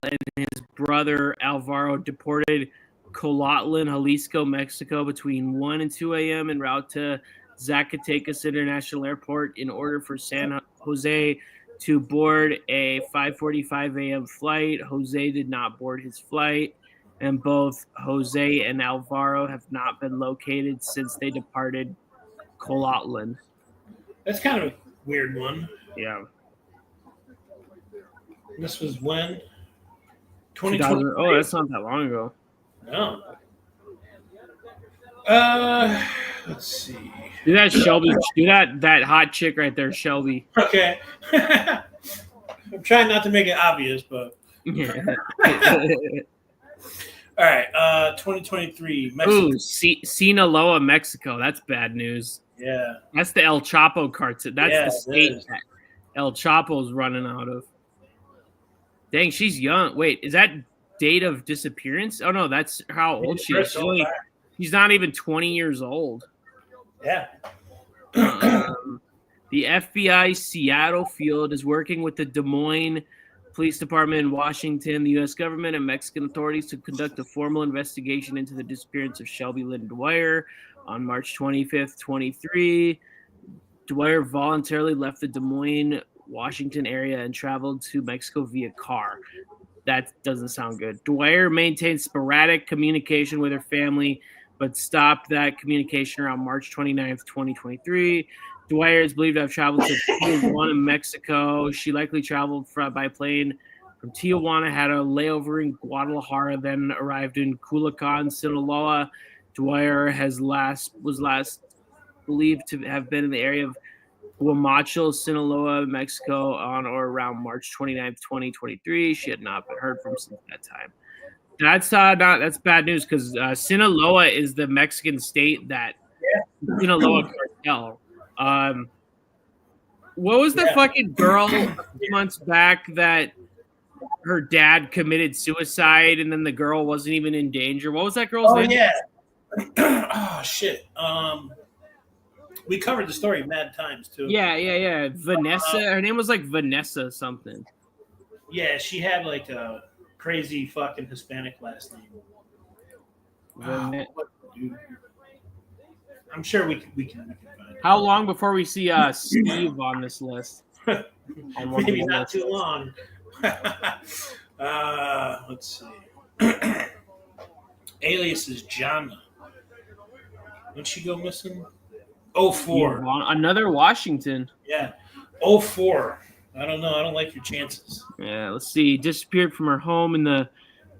D: and his brother Alvaro deported Colotlan, Jalisco, Mexico between 1 and 2 a.m. en route to Zacatecas International Airport in order for San Jose to board a 5:45 a.m. flight. Jose did not board his flight, and both Jose and Alvaro have not been located since they departed Colotlan.
C: That's kind of a weird one.
D: Yeah.
C: This was when?
D: 2020. Oh, that's not that long ago.
C: No. Let's see.
D: Do that, Shelby. Do that hot chick right there, Shelby.
C: Okay. I'm trying not to make it obvious, but
D: Yeah.
C: all right. 2023. Mexico.
D: Ooh, Sinaloa, Mexico. That's bad news.
C: Yeah.
D: That's the El Chapo cartel. That's
C: Yeah,
D: the
C: it
D: state
C: is.
D: that El Chapo's running out of. Dang, she's young. Wait, is that date of disappearance? Oh no, that's how old she is. She's not even 20 years old.
C: Yeah.
D: The FBI Seattle field is working with the Des Moines Police Department in Washington, the U.S. government, and Mexican authorities to conduct a formal investigation into the disappearance of Shelby Lynn Dwyer on March 25th, 23. Dwyer voluntarily left the Des Moines, Washington area and traveled to Mexico via car. That doesn't sound good. Dwyer maintained sporadic communication with her family, but stopped that communication around March 29th, 2023. Dwyer is believed to have traveled to Tijuana, Mexico. She likely traveled by plane from Tijuana, had a layover in Guadalajara, then arrived in Culiacan, Sinaloa. Dwyer was last believed to have been in the area of Huamachuco, Sinaloa, Mexico on or around March 29th, 2023. She had not been heard from since that time. That's bad news because Sinaloa is the Mexican state that Sinaloa cartel. What was the fucking girl a few months back that her dad committed suicide and then the girl wasn't even in danger? What was that girl's name?
C: Yeah. Oh shit. We covered the story mad times too.
D: Yeah. Vanessa. Her name was like Vanessa something.
C: Yeah, she had like a crazy fucking Hispanic last name. Dude. I'm sure we can find it.
D: How long before we see Steve on this list?
C: Maybe not too long. Let's see. Alias is Jana. When she go missing? 04.
D: Another Washington.
C: Yeah. 04. I don't know. I don't like your chances.
D: Yeah, let's see. Disappeared from her home in the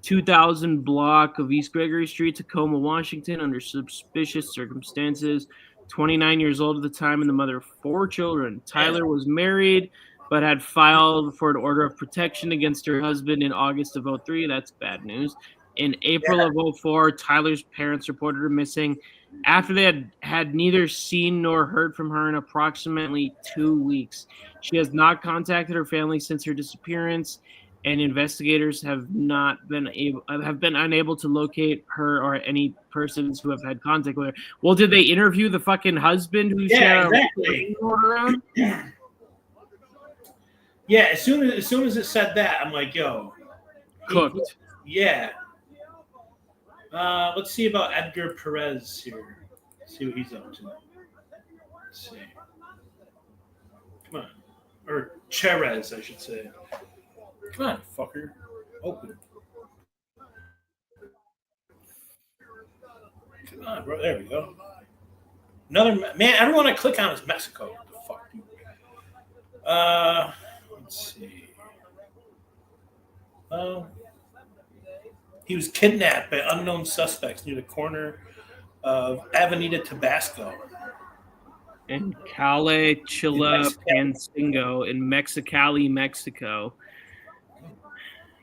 D: 2000 block of East Gregory Street, Tacoma, Washington, under suspicious circumstances. 29 years old at the time and the mother of 4 children. Tyler was married but had filed for an order of protection against her husband in August of 03. That's bad news. In April of 04, Tyler's parents reported her missing after they had neither seen nor heard from her in approximately 2 weeks. She has not contacted her family since her disappearance, and investigators have been unable to locate her or any persons who have had contact with her. Well, did they interview the fucking husband who
C: exactly.
D: around?
C: Yeah, as soon as it said that, I'm like, yo,
D: cooked.
C: Yeah. Let's see about Edgar Perez here. Let's see what he's up to. Let's see. Come on. Or Cherez, I should say. Come on, fucker. Open. Come on, bro. There we go. Another man. Everyone I click on is Mexico. What the fuck, dude? Let's see. He was kidnapped by unknown suspects near the corner of Avenida Tabasco.
D: In Cale, Chile,
C: Mexico.
D: Pancingo, in Mexicali, Mexico.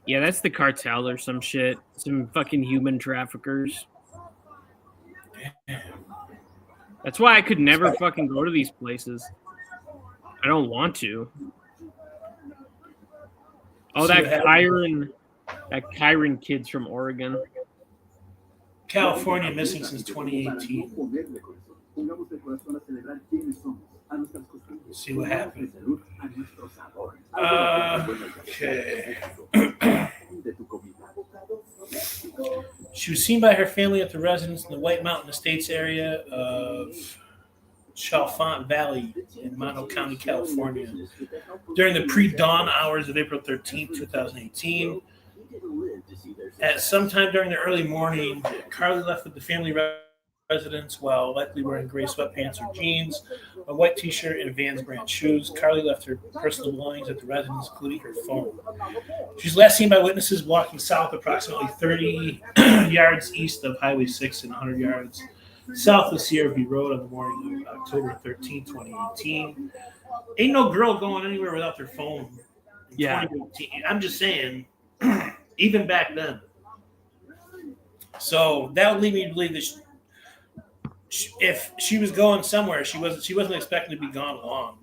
D: Yeah, that's the cartel or some shit. Some fucking human traffickers. That's why I could never fucking go to these places. I don't want to. Oh, that Kyron kid's from Oregon.
C: California missing since 2018. See what happens. Okay. She was seen by her family at the residence in the White Mountain Estates area of Chalfont Valley in Mono County, California, during the pre-dawn hours of April 13, 2018. At some time during the early morning, Carly left with the family residence while likely wearing gray sweatpants or jeans, a white t-shirt, and Vans brand shoes. Carly left her personal belongings at the residence, including her phone. She was last seen by witnesses walking south approximately 30 yards east of Highway 6 and 100 yards south of Sierra View Road on the morning of October 13, 2018. Ain't no girl going anywhere without their phone.
D: Yeah.
C: 2018. I'm just saying, even back then. So that would lead me to believe that if she was going somewhere, she wasn't expecting to be gone long.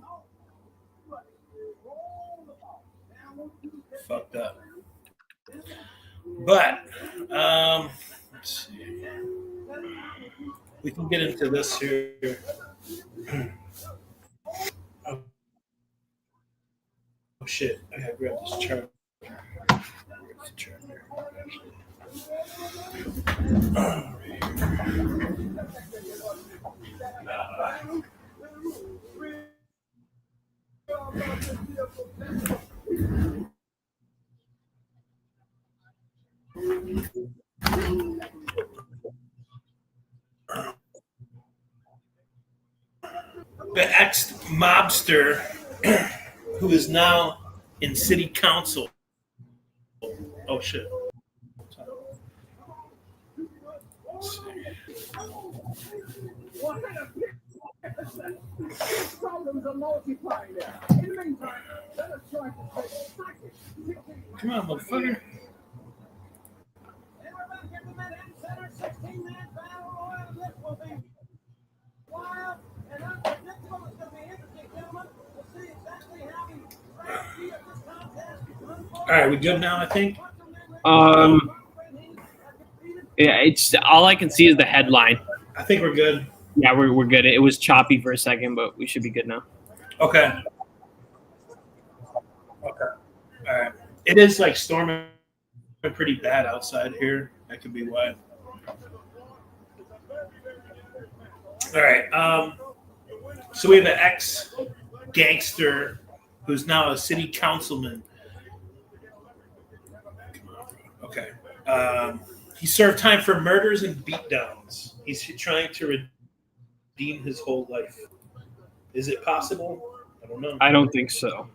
C: Fucked up. But let's see. We can get into this here. Oh shit! I gotta grab this charger. The ex-mobster who is now in city council. Oh shit. Come on, motherfucker. All right, we good now, I think?
D: Yeah, it's all I can see is the headline.
C: I think we're good.
D: Yeah, we're good. It was choppy for a second, but we should be good now.
C: Okay. All right. It is like storming pretty bad outside here. That could be why. All right. So we have an ex-gangster who's now a city councilman. Okay. He served time for murders and beatdowns. He's trying to redeem his whole life. Is it possible? I don't know.
D: I don't think so.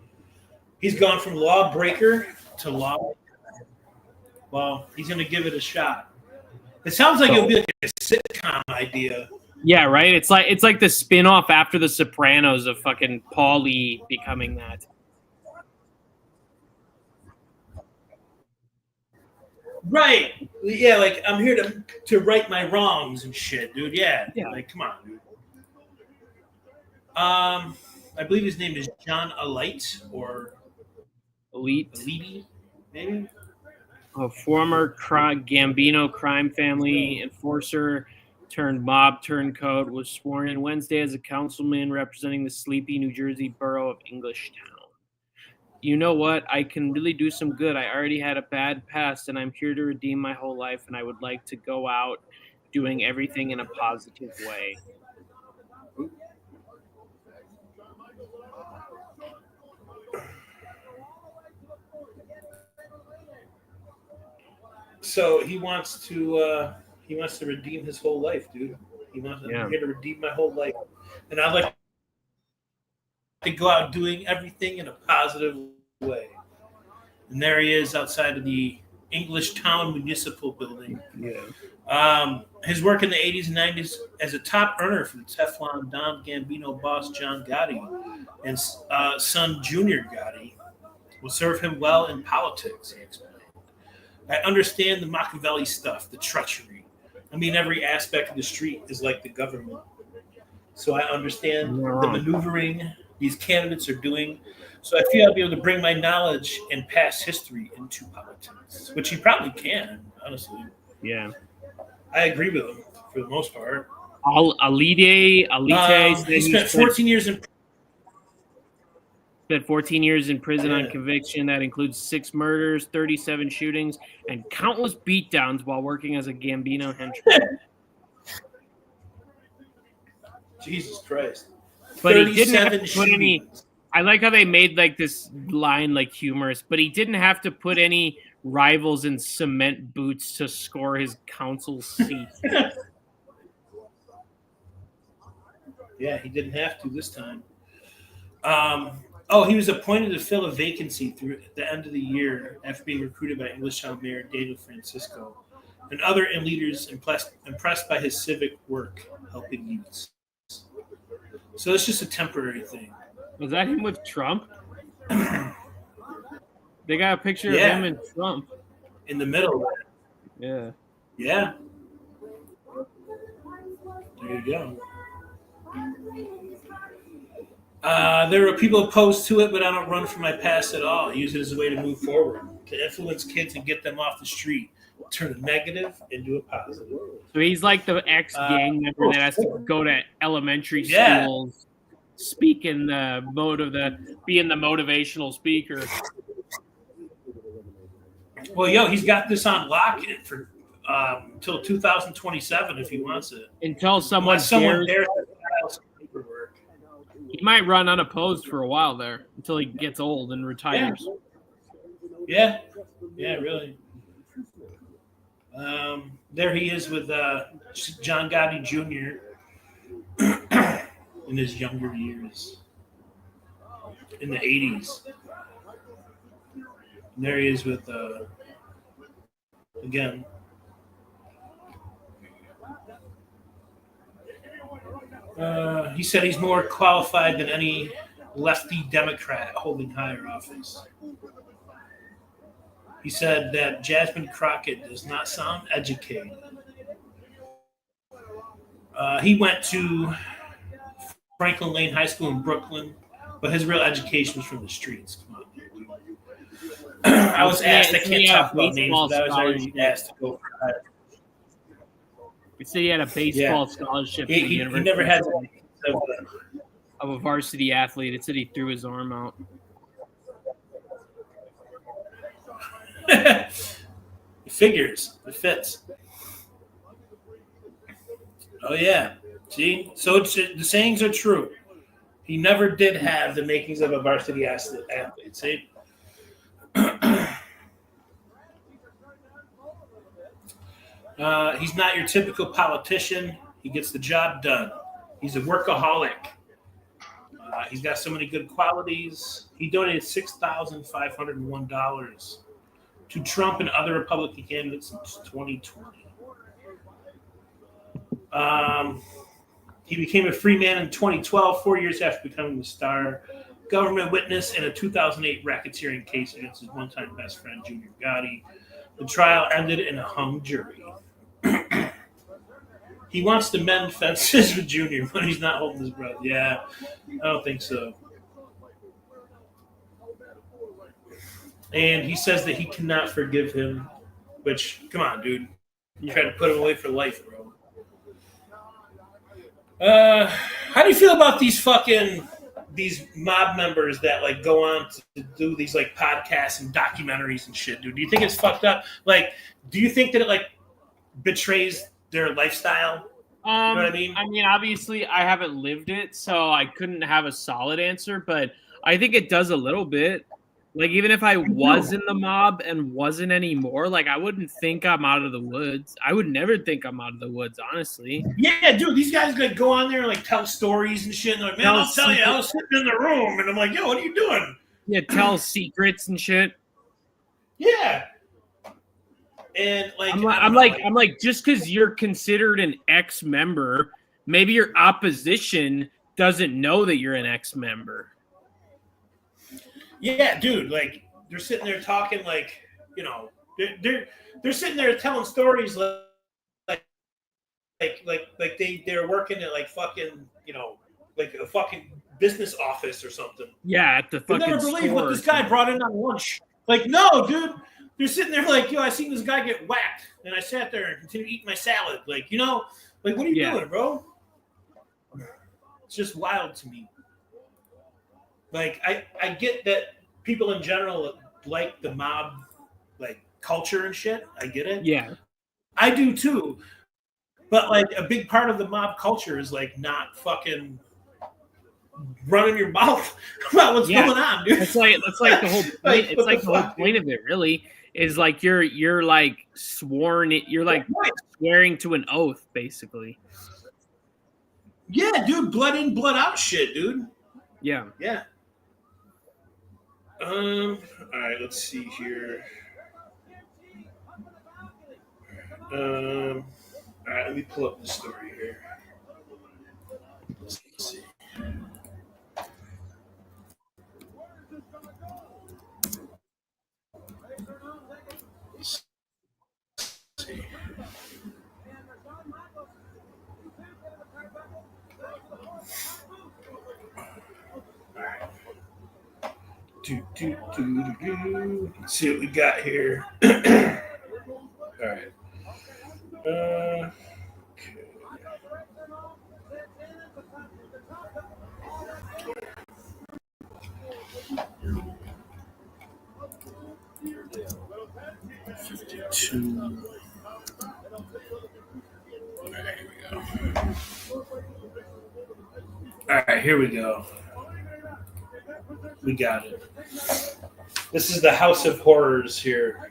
C: He's gone from lawbreaker to law. Well, he's going to give it a shot. It sounds like it'll be like a sitcom idea.
D: Yeah, right. It's like the spin-off after The Sopranos of fucking Paulie becoming that.
C: Right. Yeah, like I'm here to right my wrongs and shit, dude. Yeah. Like, come on, dude. I believe his name is John Alite or Elite, maybe.
D: A former Gambino crime family enforcer turned mob turned code was sworn in Wednesday as a councilman representing the sleepy New Jersey borough of Englishtown. You know what? I can really do some good. I already had a bad past, and I'm here to redeem my whole life, and I would like to go out doing everything in a positive way.
C: So he wants to redeem his whole life, dude. I'm here to redeem my whole life, and I'd like to go out doing everything in a positive way. And there he is outside of the English Town Municipal Building. His work in the 80s and 90s as a top earner for the Teflon Don Gambino boss John Gotti and son Junior Gotti will serve him well in politics, he explained. I understand the Machiavelli stuff, the treachery. I mean, every aspect of the street is like the government. So I understand the maneuvering these candidates are doing. So I feel I'll be able to bring my knowledge and past history into politics, which he probably can, honestly.
D: Yeah.
C: I agree with him for the most part.
D: Alite
C: he spent 14 years in.
D: Spent 14 years in prison on conviction that includes 6 murders, 37 shootings, and countless beatdowns while working as a Gambino henchman.
C: Jesus Christ!
D: But he didn't have to put any. I like how they made like this line like humorous, but he didn't have to put any rivals in cement boots to score his council seat.
C: Yeah, he didn't have to this time. He was appointed to fill a vacancy through the end of the year after being recruited by English Town Mayor Daniel Francisco and other leaders impressed by his civic work helping youths. So it's just a temporary thing.
D: Was that him with Trump? They got a picture of him and Trump.
C: In the middle.
D: Yeah.
C: Yeah. There you go. There were people opposed to it, but I don't run from my past at all. I use it as a way to move forward, to influence kids and get them off the street, turn a negative into a positive.
D: So he's like the ex-gang member that has to go to elementary schools, speak in the mode of being the motivational speaker.
C: Well, he's got this on lock for until 2027 if he wants it.
D: Until someone dares paperwork. He might run unopposed for a while there until he gets old and retires.
C: Yeah, really. There he is with John Gotti Jr. in his younger years, in the 80s. And there he is with, again, he said he's more qualified than any lefty Democrat holding higher office. He said that Jasmine Crockett does not sound educated. He went to Franklin Lane High School in Brooklyn, but his real education was from the streets. Come on, I was asked, I can't talk about names, but I was already asked to go for higher.
D: He said he had a baseball scholarship.
C: He never had
D: of a varsity athlete. It said he threw his arm out.
C: It figures. It fits. Oh, yeah. See? So the sayings are true. He never did have the makings of a varsity athlete. See? He's not your typical politician. He gets the job done. He's a workaholic. He's got so many good qualities. He donated $6,501 to Trump and other Republican candidates in 2020. He became a free man in 2012, 4 years after becoming the star government witness in a 2008 racketeering case against his one-time best friend, Junior Gotti. The trial ended in a hung jury. He wants to mend fences with Junior, but he's not holding his breath. Yeah, I don't think so. And he says that he cannot forgive him, which, come on, dude. You try to put him away for life, bro. How do you feel about these mob members that like go on to do these like podcasts and documentaries and shit, dude? Do you think it's fucked up? Like, do you think that it like betrays their lifestyle? You know what I mean?
D: I mean, obviously, I haven't lived it, so I couldn't have a solid answer, but I think it does a little bit. Like, even if I was in the mob and wasn't anymore, like, I wouldn't think I'm out of the woods. I would never think I'm out of the woods, honestly.
C: Yeah, dude, these guys like go on there and like tell stories and shit. And like, man, I'll tell you, I was sitting in the room, and I'm like, yo, what are you doing?
D: Yeah, tell secrets and shit.
C: Yeah. And like,
D: I'm like, just because you're considered an ex-member, maybe your opposition doesn't know that you're an ex-member.
C: Yeah, dude, like they're sitting there talking like, you know, they're sitting there telling stories like they're working at like fucking, you know, like a fucking business office or something.
D: Yeah, at the fucking
C: You'll never believe what this
D: store.
C: guy brought in on lunch. Like, no, dude. They're sitting there like, yo, I seen this guy get whacked, and I sat there and continued eating my salad. Like, you know, like, what are you doing, bro? It's just wild to me. Like, I get that people in general like the mob, like, culture and shit. I get it.
D: Yeah.
C: I do too. But, like, a big part of the mob culture is, like, not fucking running your mouth about what's going on, dude.
D: It's like the whole point.
C: Like,
D: It's like the whole point of it, really, is like you're like sworn. You're like swearing to an oath, basically.
C: Yeah, dude, blood in, blood out shit, dude.
D: Yeah.
C: Yeah. All right, let's see here. All right, let me pull up the story here. Let's see. Let's see. All right. Let's see what we got here. All right. Okay. 52. All right, here we go. We got it. This is the House of Horrors here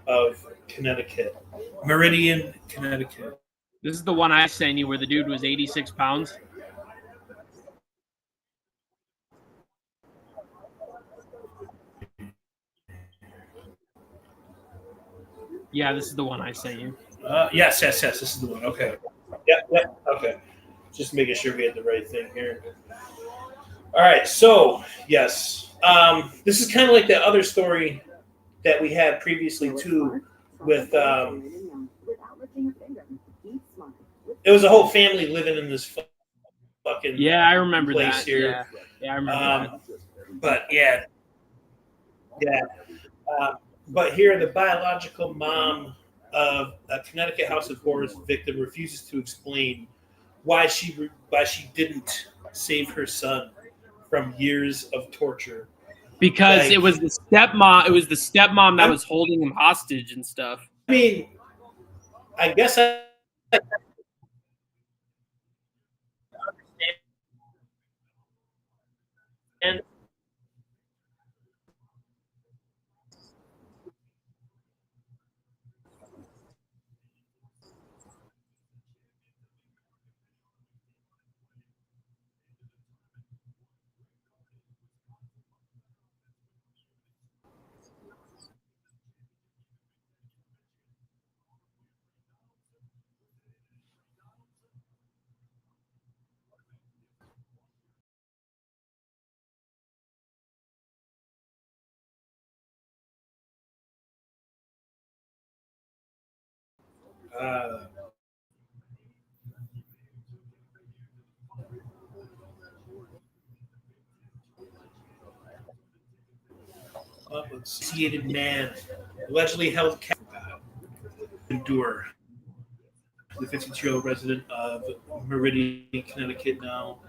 C: of Connecticut. Meridian, Connecticut.
D: This is the one I sent you where the dude was 86 pounds. Yeah, this is the one I sent you.
C: Yes. This is the one. Okay. Yeah. Okay. Just making sure we had the right thing here. All right. So, yes. This is kind of like the other story that we had previously, too, with it was a whole family living in this fucking
D: I remember
C: place
D: that.
C: here.
D: Yeah, I remember that.
C: But yeah. But here, the biological mom of a Connecticut House of Horrors victim refuses to explain why she didn't save her son from years of torture.
D: Because
C: like,
D: it was the stepmom. It was the stepmom that was holding him hostage and stuff.
C: I mean, I guess I understand. Emaciated man allegedly held captive. Endure. The 52-year-old resident of Meridian, Connecticut, now.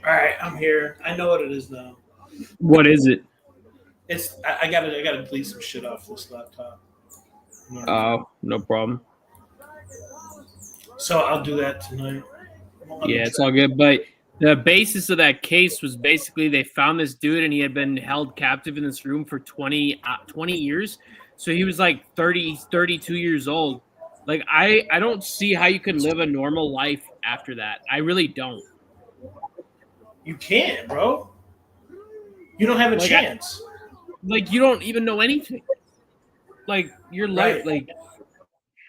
C: All right, I'm here. I know what it is now.
D: What is it?
C: I gotta delete some shit off this laptop.
D: Oh, no problem.
C: So I'll do that tonight.
D: Yeah, it's all good. But the basis of that case was basically they found this dude and he had been held captive in this room for 20 years. So he was like 30, 32 years old. Like, I don't see how you could live a normal life after that. I really don't.
C: You can't, bro. You don't have a chance.
D: Like, you don't even know anything. Like, your life,
C: Right.
D: like,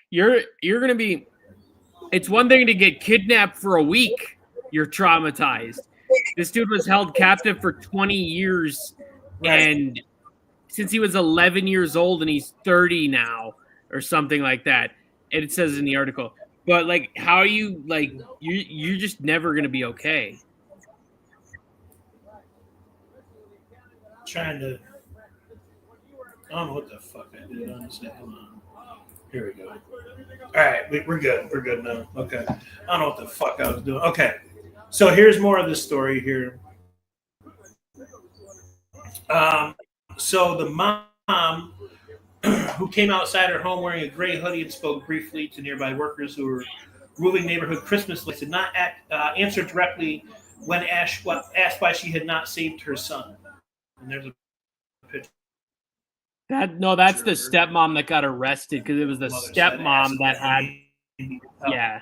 D: you're going to be, it's one thing to get kidnapped for a week. You're traumatized. This dude was held captive for 20 years.
C: Right.
D: And since he was 11 years old and he's 30 now or something like that. And it says in the article. But, like, how are you, like, you're just never going to be okay.
C: Trying to, I don't know what the fuck I did, honestly. Hold on. Here we go. All right, we're good. We're good now. Okay. I don't know what the fuck I was doing. Okay. So here's more of the story here. So the mom who came outside her home wearing a gray hoodie and spoke briefly to nearby workers who were moving neighborhood Christmas lights did not answer directly when asked why she had not saved her son. And there's a picture.
D: That's the stepmom that got arrested because it was the stepmom that had, yeah.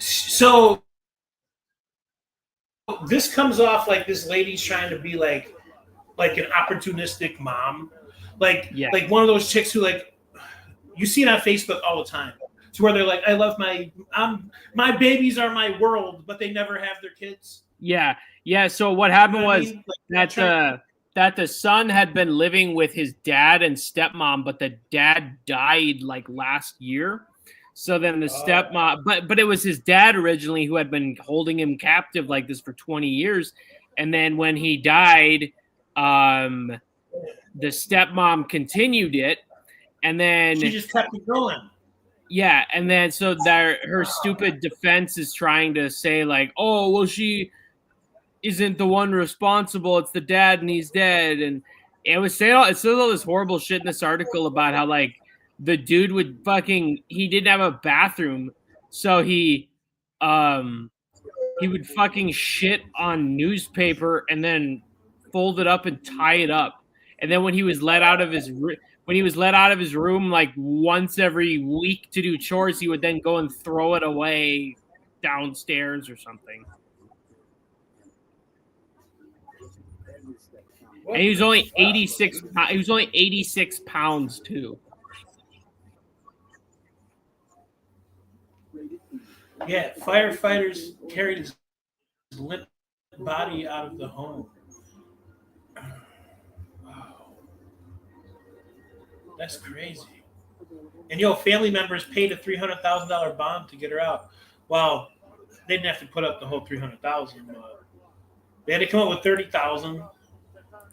C: So this comes off like this lady's trying to be like an opportunistic mom, like one of those chicks who, like, you see it on Facebook all the time, to where they're like, I love my babies are my world, but they never have their kids.
D: Yeah. So what happened was
C: I mean? Like,
D: that the son had been living with his dad and stepmom, but the dad died like last year. So then the stepmom, but it was his dad originally who had been holding him captive like this for 20 years. And then when he died, the stepmom continued it. And then
C: she just kept it going.
D: Yeah. And then so her stupid defense is trying to say like, oh, well, she isn't the one responsible. It's the dad and he's dead. And it says all this horrible shit in this article about how, like, the dude would he didn't have a bathroom. So he would fucking shit on newspaper and then fold it up and tie it up. And then when he was let out of his room like once every week to do chores, he would then go and throw it away downstairs or something. And he was only 86. He was only 86 pounds too.
C: Yeah, firefighters carried his limp body out of the home. Wow, that's crazy. And family members paid a $300,000 bond to get her out. Wow, they didn't have to put up the whole 300,000. They had to come up with 30,000.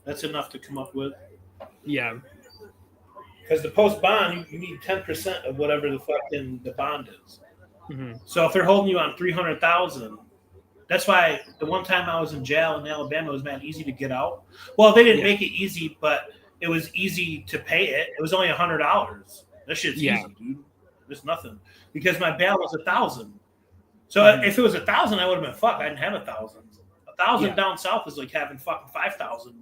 C: That's enough to come up with.
D: Yeah.
C: Because the post bond, you need 10% of whatever the bond is.
D: Mm-hmm.
C: So if they're holding you on 300,000, that's why the one time I was in jail in Alabama, it was easy to get out. Well, they didn't make it easy, but it was easy to pay it. It was only $100. That shit's easy, dude. There's nothing because my bail was 1,000. So if it was 1,000, I would have been fucked. I didn't have 1,000. 1,000 down south is like having fucking 5,000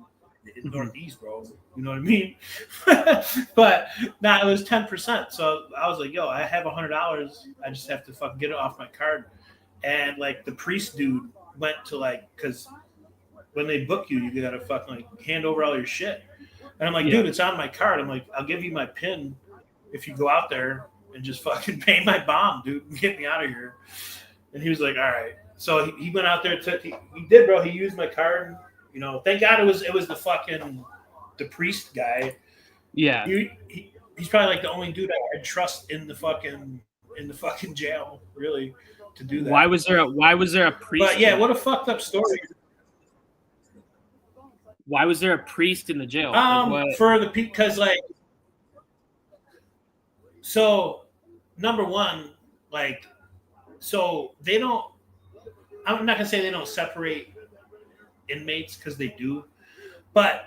C: in Northeast, bro. You know what I mean? But nah, it was 10%. So I was like, yo, I have $100. I just have to fucking get it off my card. And like the priest dude went to because when they book you, you gotta fucking hand over all your shit. And I'm like, dude, it's on my card. I'm like, I'll give you my PIN if you go out there and just fucking pay my bond, dude, and get me out of here. And he was like, all right. So he went out there. He did, bro. He used my card. You know, thank God it was the priest guy.
D: Yeah.
C: He's probably like the only dude I trust in the fucking jail, really, to do that.
D: Why was there a priest?
C: But yeah, what a fucked up story.
D: Why was there a priest in the jail?
C: Because so number one, so they don't. I'm not gonna say they don't separate inmates because they do, but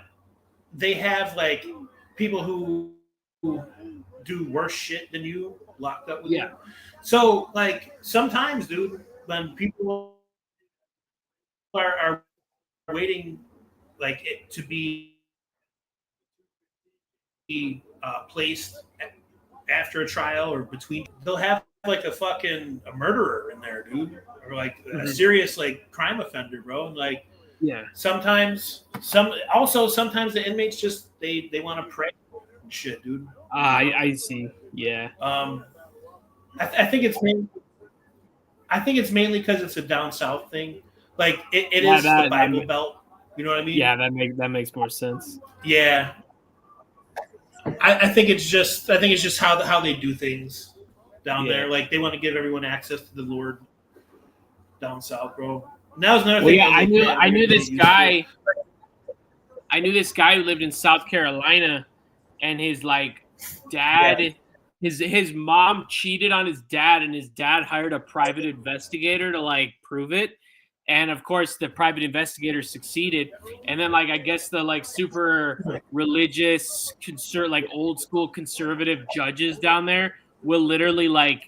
C: they have people who do worse shit than you locked up with you. So sometimes, dude, when people are waiting it to be placed after a trial or between, they'll have a murderer in there, dude, or a serious crime offender, bro. Sometimes sometimes the inmates just they want to pray and shit, dude.
D: I see. Yeah.
C: I think it's mainly because it's a down south thing. It is the Bible Belt. You know what I mean?
D: Yeah, that makes more sense.
C: Yeah. I think it's just how they do things down there. They want to give everyone access to the Lord down south, bro. And that was another thing.
D: Yeah, I knew this guy. I knew this guy who lived in South Carolina, and his dad, his mom cheated on his dad, and his dad hired a private investigator to prove it. And of course, the private investigator succeeded. And then, I guess the super religious, old school conservative judges down there will literally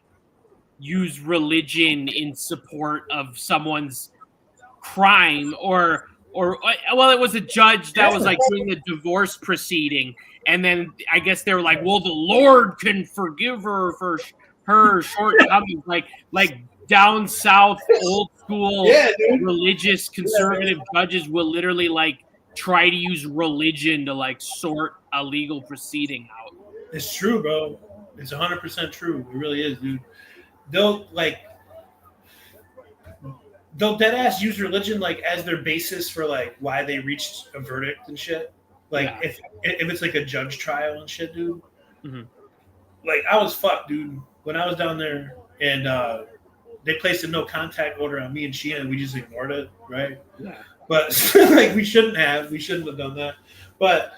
D: use religion in support of someone's crime, or it was a judge that was doing the divorce proceeding, and then I guess they were well, the Lord can forgive her for her shortcomings, down south old school religious conservative judges will literally try to use religion to sort a legal proceeding out.
C: It's true, bro. It's 100% true. It really is, dude. They'll dead ass use religion as their basis for why they reached a verdict and shit. If it's a judge trial and shit, dude.
D: Mm-hmm.
C: I was fucked, dude, when I was down there, and they placed a no contact order on me and Sheena, and we just ignored it, right?
D: Yeah.
C: But we shouldn't have done that. But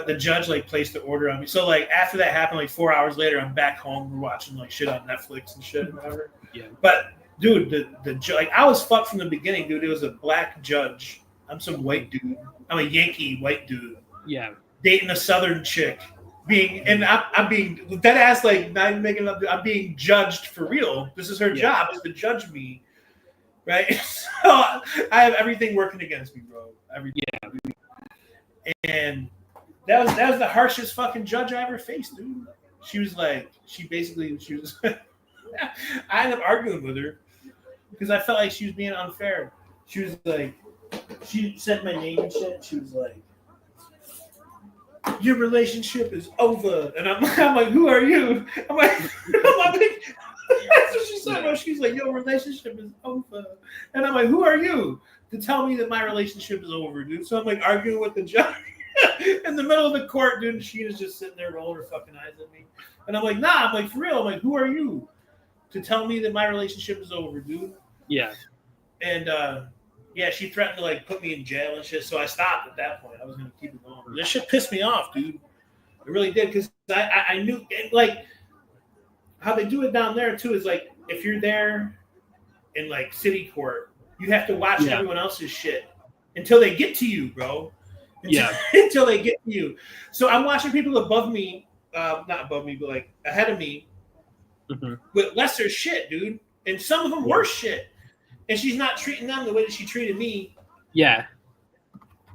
C: the judge placed the order on me. So after that happened, 4 hours later, I'm back home. We're watching shit on Netflix and shit and whatever.
D: Yeah.
C: But dude, the judge, I was fucked from the beginning, dude. It was a black judge. I'm some white dude. I'm a Yankee white dude.
D: Yeah.
C: Dating a Southern chick. I'm being dead ass, not even making up. I'm being judged for real. This is her job, is to judge me, right? So I have everything working against me, bro. Everything. Yeah. And that was the harshest fucking judge I ever faced, dude. She was I ended up arguing with her because I felt like she was being unfair. She was she said my name and shit. She was your relationship is over. And I'm like, who are you? I'm like, that's what she said, bro. She's like, your relationship is over. And I'm like, who are you to tell me that my relationship is over, dude? So I'm arguing with the judge in the middle of the court, dude. And she was just sitting there rolling her fucking eyes at me. And I'm like, nah, for real. I'm like, who are you to tell me that my relationship is over, dude?
D: Yeah.
C: And yeah, she threatened to like put me in jail and shit. So I stopped at that point. I was gonna keep it going. This shit pissed me off, dude. It really did, because I knew, like, how they do it down there too is like, if you're there in like city court, you have to watch everyone else's shit until they get to you, bro. Until they get to you. So I'm watching people above me, not above me, but like ahead of me, with lesser shit, dude. And some of them worse shit. And she's not treating them the way that she treated me.
D: Yeah.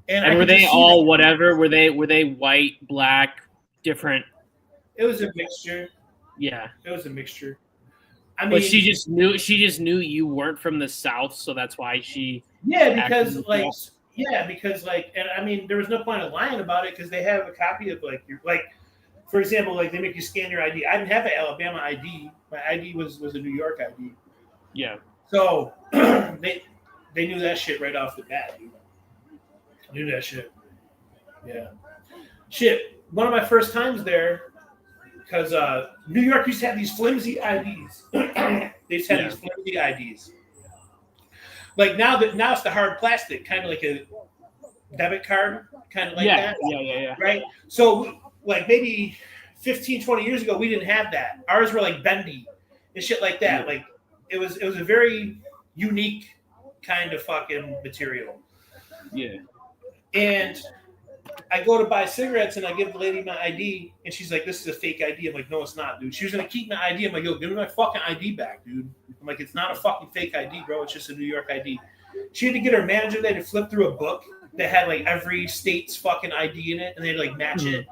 C: And
D: were they all whatever? Were they white, black, different?
C: It was a mixture.
D: Yeah.
C: It was a mixture. I mean,
D: but she just knew you weren't from the South, so that's why she.
C: Yeah, because and I mean, there was no point of lying about it, because they have a copy of like your, like, for example, like they make you scan your ID. I didn't have an Alabama ID. My ID was a New York ID.
D: Yeah.
C: So they knew that shit right off the bat, dude. Knew that shit. Yeah. Shit. One of my first times there, because New York used to have these flimsy IDs. They used to have these flimsy IDs. Like now it's the hard plastic, kind of like a debit card, kind of like that.
D: Yeah.
C: Right? So like maybe 15, 20 years ago, we didn't have that. Ours were like bendy and shit like that. Yeah. Like it was a very unique kind of fucking material.
D: Yeah.
C: And I go to buy cigarettes and I give the lady my ID and she's like, "This is a fake ID." I'm like, "No, it's not, dude." She was gonna keep my ID. I'm like, "Yo, give me my fucking ID back, dude." I'm like, "It's not a fucking fake ID, bro. It's just a New York ID." She had to get her manager there to flip through a book that had like every state's fucking ID in it, and they'd like match it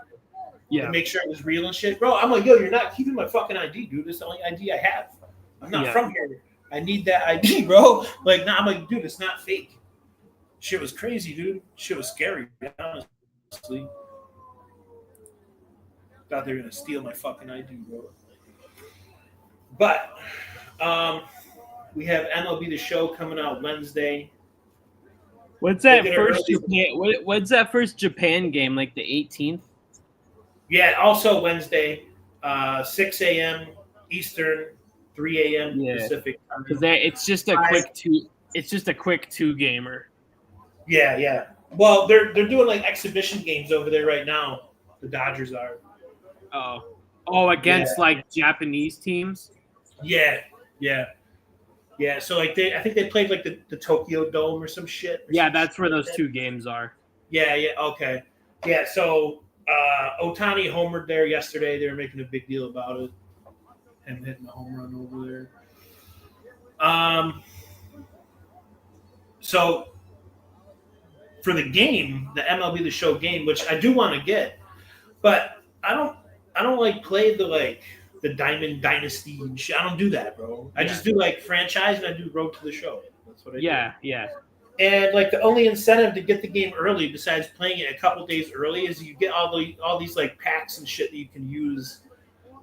C: to make sure it was real and shit. Bro, I'm like, "Yo, you're not keeping my fucking ID, dude. It's the only ID I have. I'm not from here. I need that ID, bro." Like, nah, I'm like, "Dude, it's not fake." Shit was crazy, dude. Shit was scary, honestly. Thought they were gonna steal my fucking ID, bro. But we have MLB The Show coming out Wednesday.
D: What's that first Japan? What's that first Japan game? Like the 18th?
C: Yeah, also Wednesday, 6 a.m. Eastern, 3 a.m. Pacific.
D: Because it's just a quick two. It's just a quick two gamer.
C: Yeah. Well, they're doing like exhibition games over there right now. The Dodgers are.
D: Oh, against like Japanese teams.
C: Yeah. So like I think they played like the Tokyo Dome or some shit.
D: That's where those two games are.
C: Yeah. Okay. Yeah. So Ohtani homered there yesterday. They were making a big deal about it. Him hitting a home run over there. So for the game, the MLB The Show game, which I do want to get, but I don't like play the Diamond Dynasty and shit. I don't do that, bro. I just do like franchise and I do Road to the Show. That's what I do. Yeah. And like the only incentive to get the game early, besides playing it a couple days early, is you get all these like packs and shit that you can use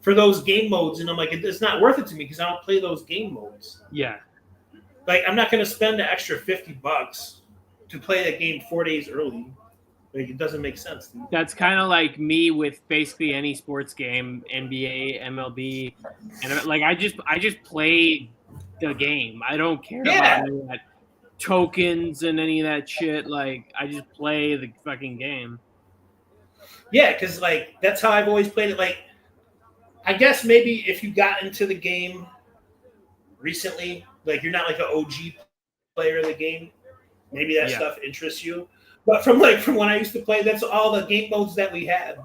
C: for those game modes. And I'm like, it's not worth it to me because I don't play those game modes.
D: Yeah.
C: Like I'm not going to spend the extra $50 to play that game 4 days early. Like it doesn't make sense. Dude.
D: That's kind of like me with basically any sports game, NBA, MLB, and like I just play the game. I don't care about any of that tokens and any of that shit. Like I just play the fucking game.
C: Yeah, because like that's how I've always played it. Like I guess maybe if you got into the game recently, like you're not like an OG player of the game, maybe that stuff interests you. But from when I used to play, that's all the game modes that we had.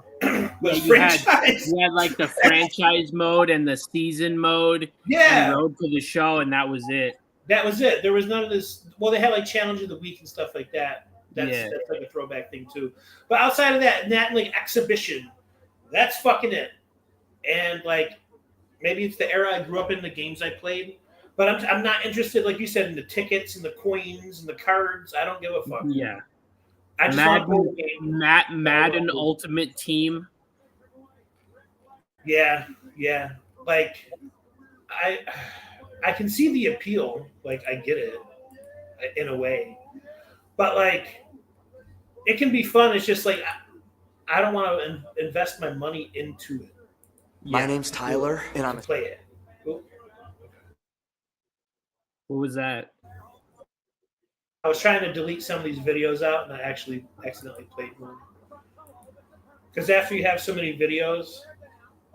C: Was franchise.
D: We had like the franchise mode and the season mode.
C: Yeah.
D: And Road to the Show, and that was it.
C: That was it. There was none of this. Well, they had like Challenge of the Week and stuff like that. That's like a throwback thing too. But outside of that, like exhibition, that's fucking it. And like maybe it's the era I grew up in, the games I played. But I'm not interested, like you said, in the tickets and the coins and the cards. I don't give a fuck.
D: Yeah.
C: I just want to play the game.
D: Madden Ultimate Team.
C: Yeah. Like I can see the appeal. Like I get it in a way, but like it can be fun. It's just like I don't want to invest my money into it.
H: My name's Tyler, and I'm
C: play it.
D: What was that?
C: I was trying to delete some of these videos out, and I actually accidentally played one. Because after you have so many videos,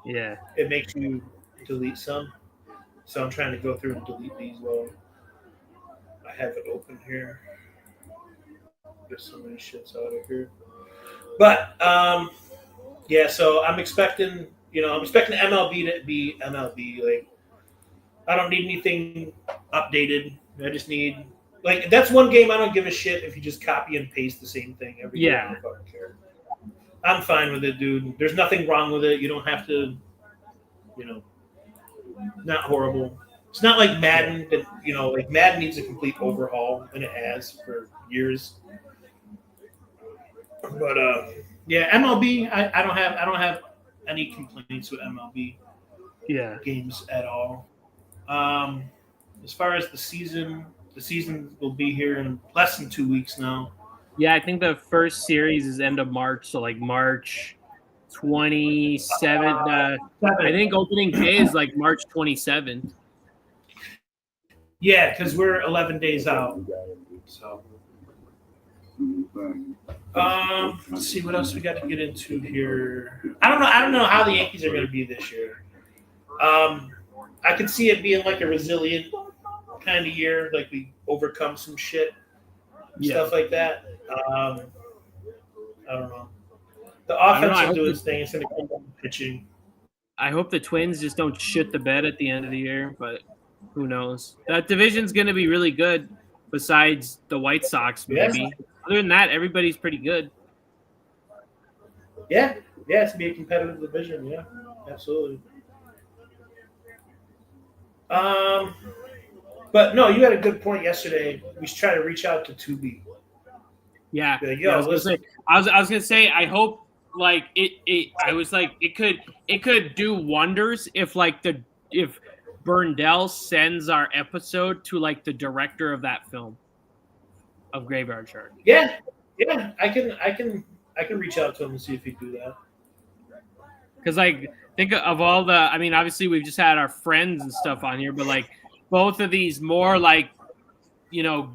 D: Yeah.
C: it makes you delete some. So I'm trying to go through and delete these while I have it open here. Get so many shits out of here. But yeah, so I'm expecting MLB to be MLB. Like, I don't need anything updated. I just need that's one game I don't give a shit if you just copy and paste the same thing every year. I don't fucking care. I'm fine with it, dude. There's nothing wrong with it. You don't have to, not horrible. It's not like Madden, but like Madden needs a complete overhaul, and it has for years. But yeah, MLB, I don't have any complaints with MLB games at all. As far as the season will be here in less than 2 weeks now.
D: Yeah, I think the first series is end of March, so like March 27th. I think opening day is like March 27th.
C: Yeah, because we're 11 days out. So, let's see what else we got to get into here. I don't know how the Yankees are going to be this year. I could see it being like a resilient kind of year, like we overcome some shit, stuff like that. I don't know. The offense will do its thing. It's going to come down to pitching.
D: I hope the Twins just don't shit the bed at the end of the year, but who knows? That division's going to be really good besides the White Sox, maybe. Yeah. Other than that, everybody's pretty good.
C: Yeah. Yeah, it's going to be a competitive division. Yeah, absolutely. But no, you had a good point yesterday. We should try to reach out to 2B.
D: Yeah.
C: Like, yo,
D: I was gonna say, I hope like it could do wonders if Burndell sends our episode to like the director of that film of Graveyard Shirt.
C: Yeah. I can reach out to him and see if he can do that.
D: Because like think of all the, I mean, obviously we've just had our friends and stuff on here, but like both of these more like,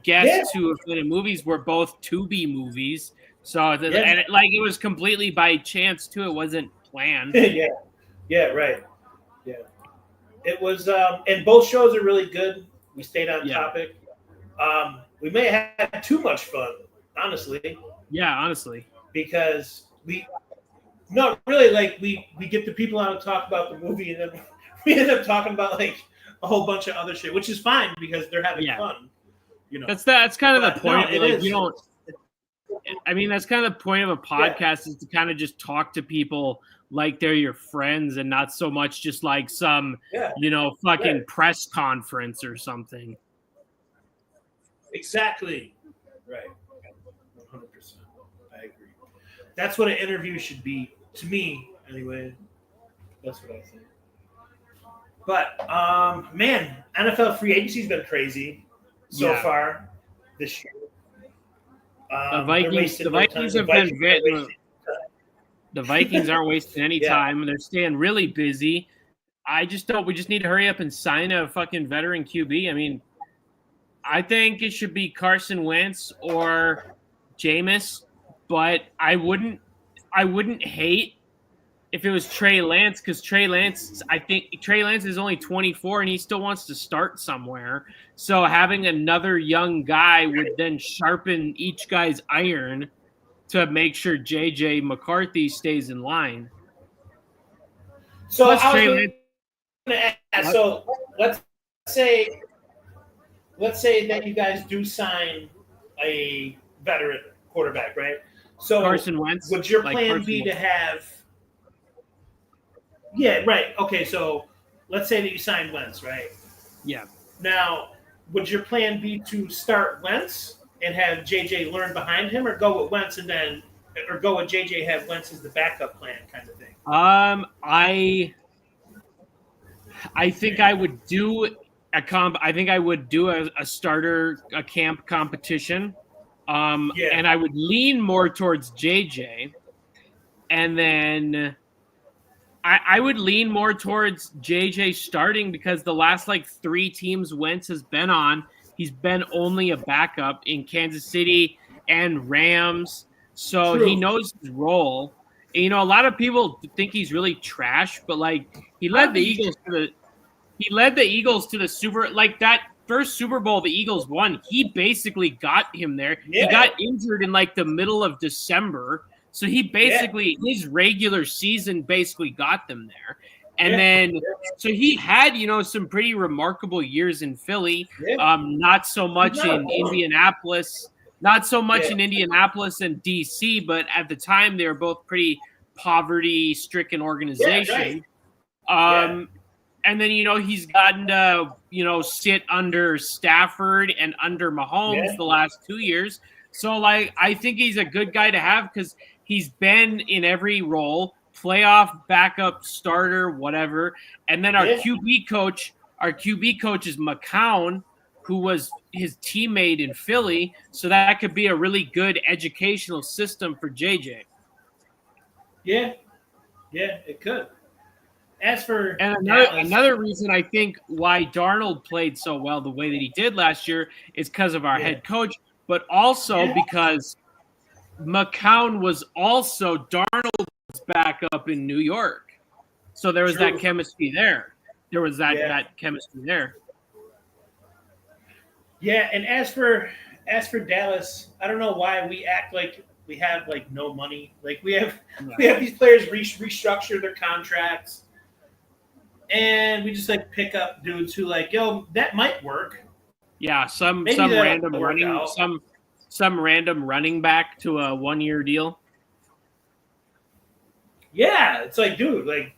D: guests who have been in movies were both 2B movies. So and it was completely by chance too. It wasn't planned.
C: Yeah, right. Yeah, it was. And both shows are really good. We stayed on topic. We may have had too much fun, honestly.
D: Yeah, honestly,
C: because we get the people out to talk about the movie, and then we end up talking about like a whole bunch of other shit, which is fine because they're having fun.
D: That's kind of the point. That's kind of the point of a podcast is to kind of just talk to people like they're your friends and not so much just like some press conference or something.
C: Exactly. Right. 100%. I agree. That's what an interview should be, to me, anyway. That's what I think. But man, NFL free agency's been crazy so far this year.
D: The Vikings have been the Vikings aren't wasting any time. They're staying really busy. We just need to hurry up and sign a fucking veteran QB. I mean, I think it should be Carson Wentz or Jameis, but I wouldn't hate if it was Trey Lance, because I think Trey Lance is only 24 and he still wants to start somewhere. So having another young guy would then sharpen each guy's iron to make sure JJ McCarthy stays in line.
C: So let's say that you guys do sign a veteran quarterback, right? So
D: Carson Wentz.
C: Would your plan be to have? Yeah, right. Okay, so let's say that you sign Wentz, right?
D: Yeah.
C: Now, would your plan be to start Wentz and have JJ learn behind him, or go with Wentz and then, or go with JJ, have Wentz as the backup plan, kind of thing?
D: I think I would do a starter camp competition, and I would lean more towards JJ, and then I would lean more towards JJ starting because the last like 3 teams Wentz has been on, he's been only a backup in Kansas City and Rams. So he knows his role. And, you know, a lot of people think he's really trash, but like he led the Eagles to the Super, like that first Super Bowl the Eagles won. He basically got him there.
C: Yeah.
D: He got injured in like the middle of December. So he basically, his regular season basically got them there. And then, so he had, you know, some pretty remarkable years in Philly. Not so much in Indianapolis, in Indianapolis and DC, but at the time they were both pretty poverty-stricken organizations. And then, you know, he's gotten to, you know, sit under Stafford and under Mahomes the last 2 years. So, like, I think he's a good guy to have because he's been in every role, playoff, backup, starter, whatever. And then our QB coach is McCown, who was his teammate in Philly. So that could be a really good educational system for JJ.
C: Yeah, it could. As for
D: another reason I think why Darnold played so well the way that he did last year is because of our head coach, but also because McCown was also Darnold's backup in New York. So there was that chemistry there. There was that chemistry there.
C: Yeah, and as for Dallas, I don't know why we act like we have like no money. Like we have these players restructure their contracts. And we just like pick up dudes who like, yo, that might work.
D: Yeah, some random running back to a 1-year deal. Yeah,
C: it's like, dude, like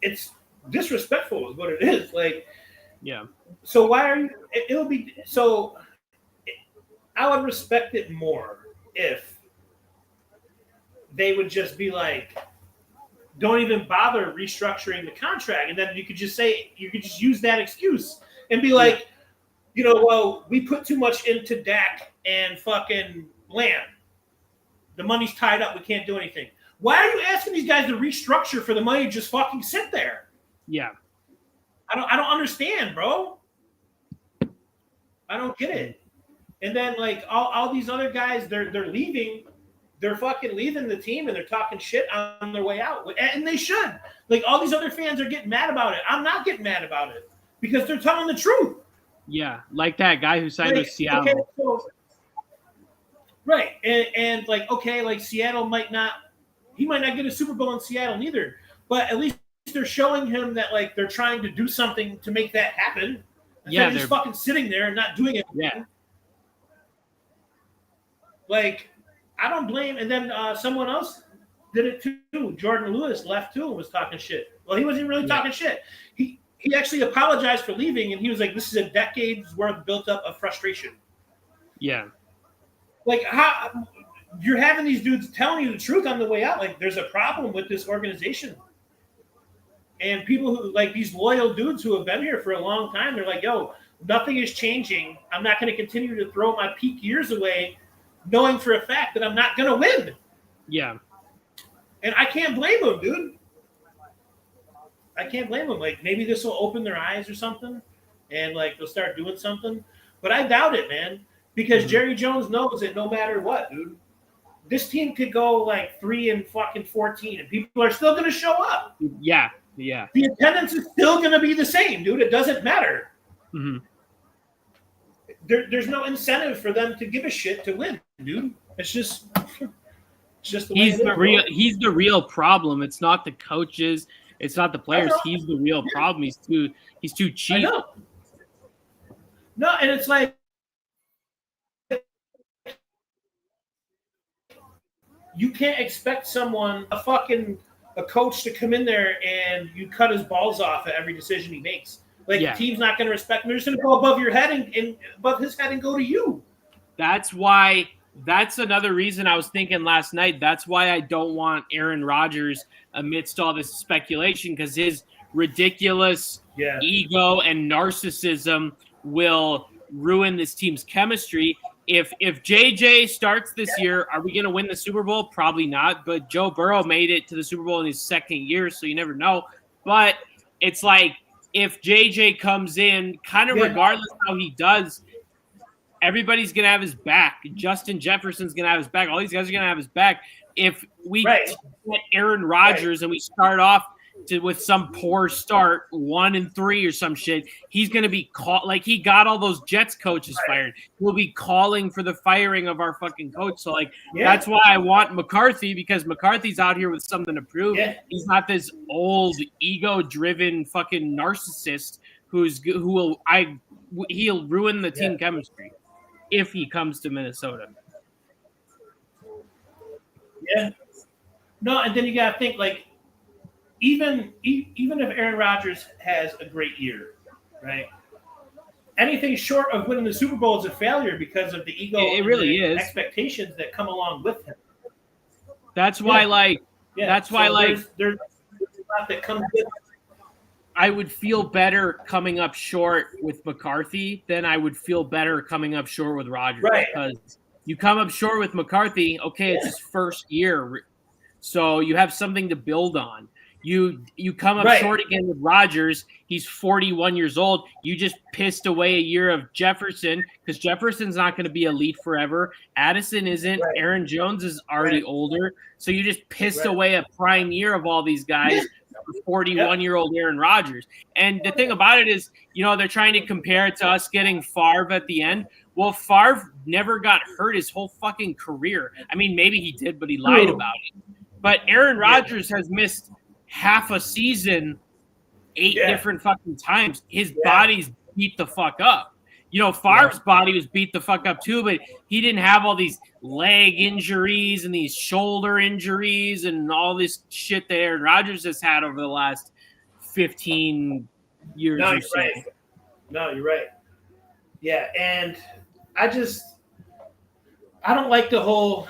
C: it's disrespectful is what it is. Like,
D: yeah.
C: So why are you? It'll be so. I would respect it more if they would just be like, don't even bother restructuring the contract. And then you could just use that excuse and be like, you know, well, we put too much into Dak and fucking Lamb. The money's tied up. We can't do anything. Why are you asking these guys to restructure for the money to just fucking sit there?
D: Yeah.
C: I don't understand, bro. I don't get it. And then like all these other guys, they're leaving. They're fucking leaving the team and they're talking shit on their way out. And they should. Like, all these other fans are getting mad about it. I'm not getting mad about it because they're telling the truth.
D: Yeah, like that guy who signed with Seattle.
C: Okay, so, right. And like, okay, like Seattle might not get a Super Bowl in Seattle neither. But at least they're showing him that, like, they're trying to do something to make that happen. Instead of just fucking sitting there and not doing it.
D: Yeah.
C: Like, I don't blame. And then someone else did it too. Jordan Lewis left too and was talking shit. Well, he wasn't really talking shit. He actually apologized for leaving, and he was like, "This is a decade's worth built up of frustration."
D: Yeah.
C: Like, how you're having these dudes telling you the truth on the way out? Like, there's a problem with this organization, and people who like these loyal dudes who have been here for a long time. They're like, "Yo, nothing is changing. I'm not going to continue to throw my peak years away, knowing for a fact that I'm not going to win."
D: Yeah.
C: And I can't blame them, dude. I can't blame them. Like, maybe this will open their eyes or something, and like they'll start doing something. But I doubt it, man, because Jerry Jones knows that no matter what, dude, this team could go like 3-14, and people are still going to show up.
D: Yeah, yeah.
C: The attendance is still going to be the same, dude. It doesn't matter.
D: Mm-hmm.
C: There's no incentive for them to give a shit to win, dude. It's just the way
D: he's the real problem. It's not the coaches. It's not the players. He's the real problem. He's too cheap.
C: I know. No, and it's like you can't expect a coach to come in there and you cut his balls off at every decision he makes. Like, the team's not going to respect him. They're just going to go above your head and above his head and go to you.
D: That's another reason I was thinking last night. That's why I don't want Aaron Rodgers amidst all this speculation, because his ridiculous ego and narcissism will ruin this team's chemistry. if JJ starts this year, are we going to win the Super Bowl? Probably not. But Joe Burrow made it to the Super Bowl in his second year, so you never know. But it's like if JJ comes in, kind of regardless how he does, everybody's going to have his back. Justin Jefferson's going to have his back. All these guys are going to have his back. If we get Aaron Rodgers and we start off with some poor start, 1-3 or some shit, he's going to be caught. Like he got all those Jets coaches fired. He'll be calling for the firing of our fucking coach. So like that's why I want McCarthy, because McCarthy's out here with something to prove. He's not this old ego-driven fucking narcissist he'll ruin the team chemistry if he comes to Minnesota.
C: Yeah. No, and then you got to think like even if Aaron Rodgers has a great year, right? Anything short of winning the Super Bowl is a failure because of the ego
D: it really is
C: expectations that come along with him.
D: That's why there's a
C: lot that comes with it.
D: I would feel better coming up short with McCarthy than I would feel better coming up short with Rodgers.
C: Right.
D: Because you come up short with McCarthy, okay, it's his first year, so you have something to build on. You come up short again with Rodgers. He's 41 years old. You just pissed away a year of Jefferson because Jefferson's not going to be elite forever. Addison isn't. Aaron Jones is already older. So you just pissed away a prime year of all these guys for 41-year-old Aaron Rodgers. And the thing about it is, they're trying to compare it to us getting Favre at the end. Well, Favre never got hurt his whole fucking career. I mean, maybe he did, but he lied about it. But Aaron Rodgers has missed half a season 8 different fucking times. His body's beat the fuck up. Favre's body was beat the fuck up too, but he didn't have all these leg injuries and these shoulder injuries and all this shit that Aaron Rodgers has had over the last 15 years or so.
C: No, you're right. Yeah, and I don't like the whole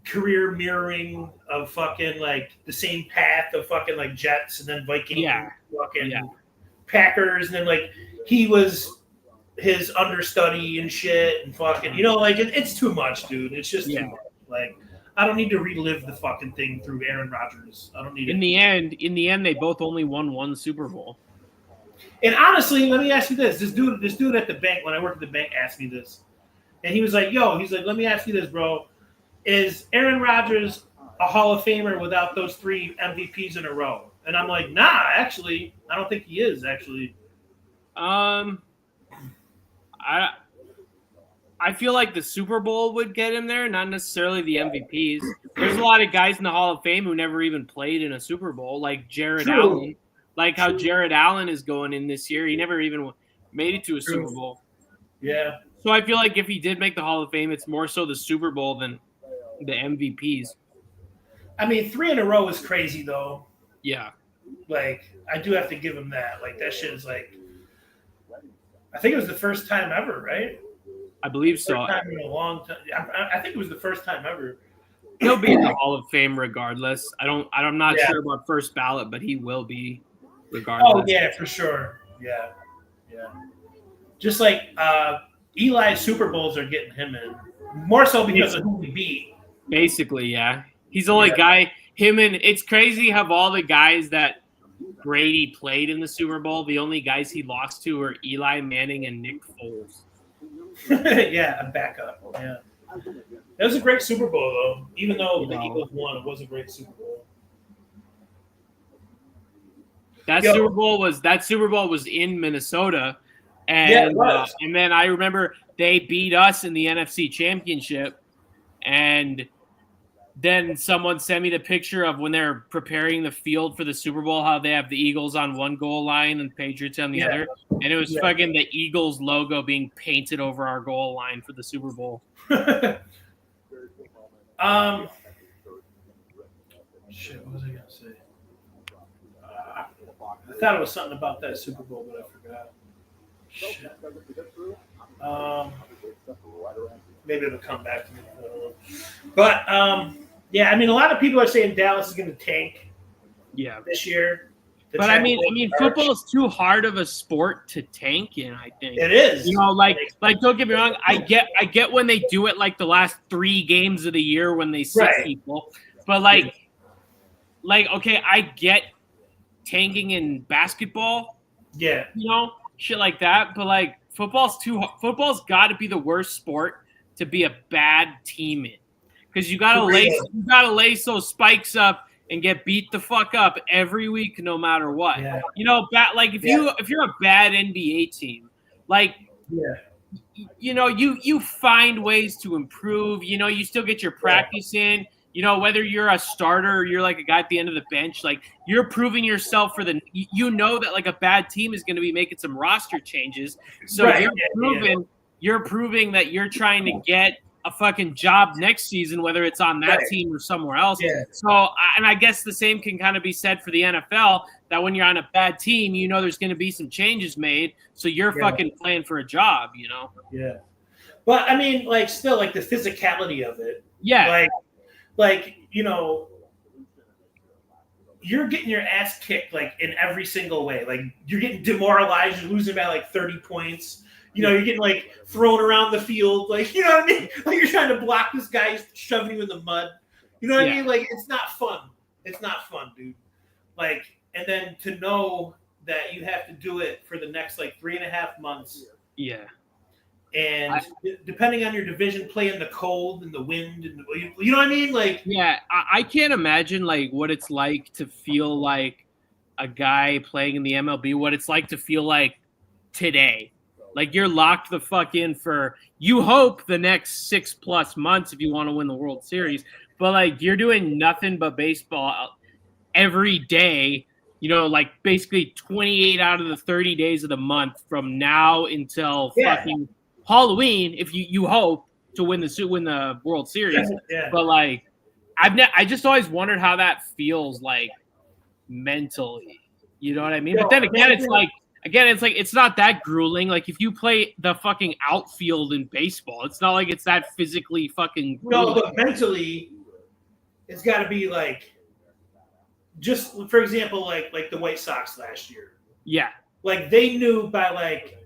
C: career mirroring of fucking like the same path of fucking like Jets and then Vikings, Packers, and then like he was his understudy and shit and fucking it's too much, dude. It's just too much. Like I don't need to relive the fucking thing through Aaron Rodgers. I don't need
D: In the end, they both only won one Super Bowl.
C: And honestly, let me ask you this: this dude at the bank, when I worked at the bank, asked me this, and he was like, let me ask you this, bro. Is Aaron Rodgers a Hall of Famer without those 3 MVPs in a row? And I'm like, nah, actually, I don't think he is, actually.
D: I feel like the Super Bowl would get him there, not necessarily the MVPs. There's a lot of guys in the Hall of Fame who never even played in a Super Bowl, like Jared Allen. Like how Jared Allen is going in this year. He never even made it to a Super Bowl.
C: Yeah.
D: So I feel like if he did make the Hall of Fame, it's more so the Super Bowl than the MVPs.
C: I mean, 3 in a row is crazy, though.
D: Yeah.
C: Like, I do have to give him that. Like, that shit is like, I think it was the first time ever, right?
D: I believe so.
C: First time in a long time. I think it was the first time ever.
D: He'll be in the Hall of Fame regardless. I'm not sure about first ballot, but he will be regardless.
C: Oh, yeah, for sure. Yeah. Just like Eli's Super Bowls are getting him in. More so because of who he beat.
D: Basically, yeah. He's the only guy. It's crazy how all the guys that Brady played in the Super Bowl, the only guys he lost to were Eli Manning and Nick Foles.
C: Yeah, a backup. Yeah. It was a great Super Bowl, though. Even though the Eagles won, it was a great Super Bowl.
D: That Super Bowl was in Minnesota. And, and then I remember they beat us in the NFC Championship. And then someone sent me the picture of when they're preparing the field for the Super Bowl, how they have the Eagles on one goal line and Patriots on the other. And it was fucking the Eagles logo being painted over our goal line for the Super Bowl.
C: Shit, what was I going to say? I thought it was something about that Super Bowl, but I forgot. Shit. Maybe it'll come back to me. I don't know. But, I mean, a lot of people are saying Dallas is going to tank this year.
D: But I mean, football is too hard of a sport to tank in. I think
C: It is.
D: You know, like don't get me wrong. I get when they do it like the last 3 games of the year when they sit people. But like okay, I get tanking in basketball.
C: Yeah.
D: You know, shit like that. But like football's got to be the worst sport to be a bad team in, because you gotta lace those spikes up and get beat the fuck up every week, no matter what.
C: Yeah.
D: You know, like if you're a bad NBA team, like you know, you find ways to improve. You know, you still get your practice in. You know, whether you're a starter or you're like a guy at the end of the bench, like you're proving yourself for the. You know that like a bad team is going to be making some roster changes, so you're proving that you're trying to get a fucking job next season, whether it's on that team or somewhere else.
C: Yeah.
D: So, and I guess the same can kind of be said for the NFL, that when you're on a bad team, you know there's going to be some changes made, so you're fucking playing for a job, you know?
C: Yeah. But, I mean, like, still, like, the physicality of it.
D: Yeah.
C: Like, you know, you're getting your ass kicked, like, in every single way. Like, you're getting demoralized. You're losing by, like, 30 points. You know, you're getting, like, thrown around the field. Like, you know what I mean? Like, you're trying to block this guy who's shoving you in the mud. You know what I mean? Like, it's not fun. It's not fun, dude. Like, and then to know that you have to do it for the next, like, 3.5 months.
D: Yeah.
C: And depending on your division, play in the cold and the wind. And you know what I mean? Like,
D: yeah, I can't imagine, like, what it's like to feel like a guy playing in the MLB, what it's like to feel like today. Like, you're locked the fuck in for, you hope, the next 6+ months if you want to win the World Series. But, like, you're doing nothing but baseball every day, you know, like, basically 28 out of the 30 days of the month from now until fucking Halloween, if you hope to win the World Series.
C: Yeah.
D: But, like, I just always wondered how that feels, like, mentally. You know what I mean? But then again, it's like, it's not that grueling. Like, if you play the fucking outfield in baseball, it's not like it's that physically fucking grueling.
C: No, but mentally, it's got to be like, just for example, like the White Sox last year.
D: Yeah.
C: Like, they knew by like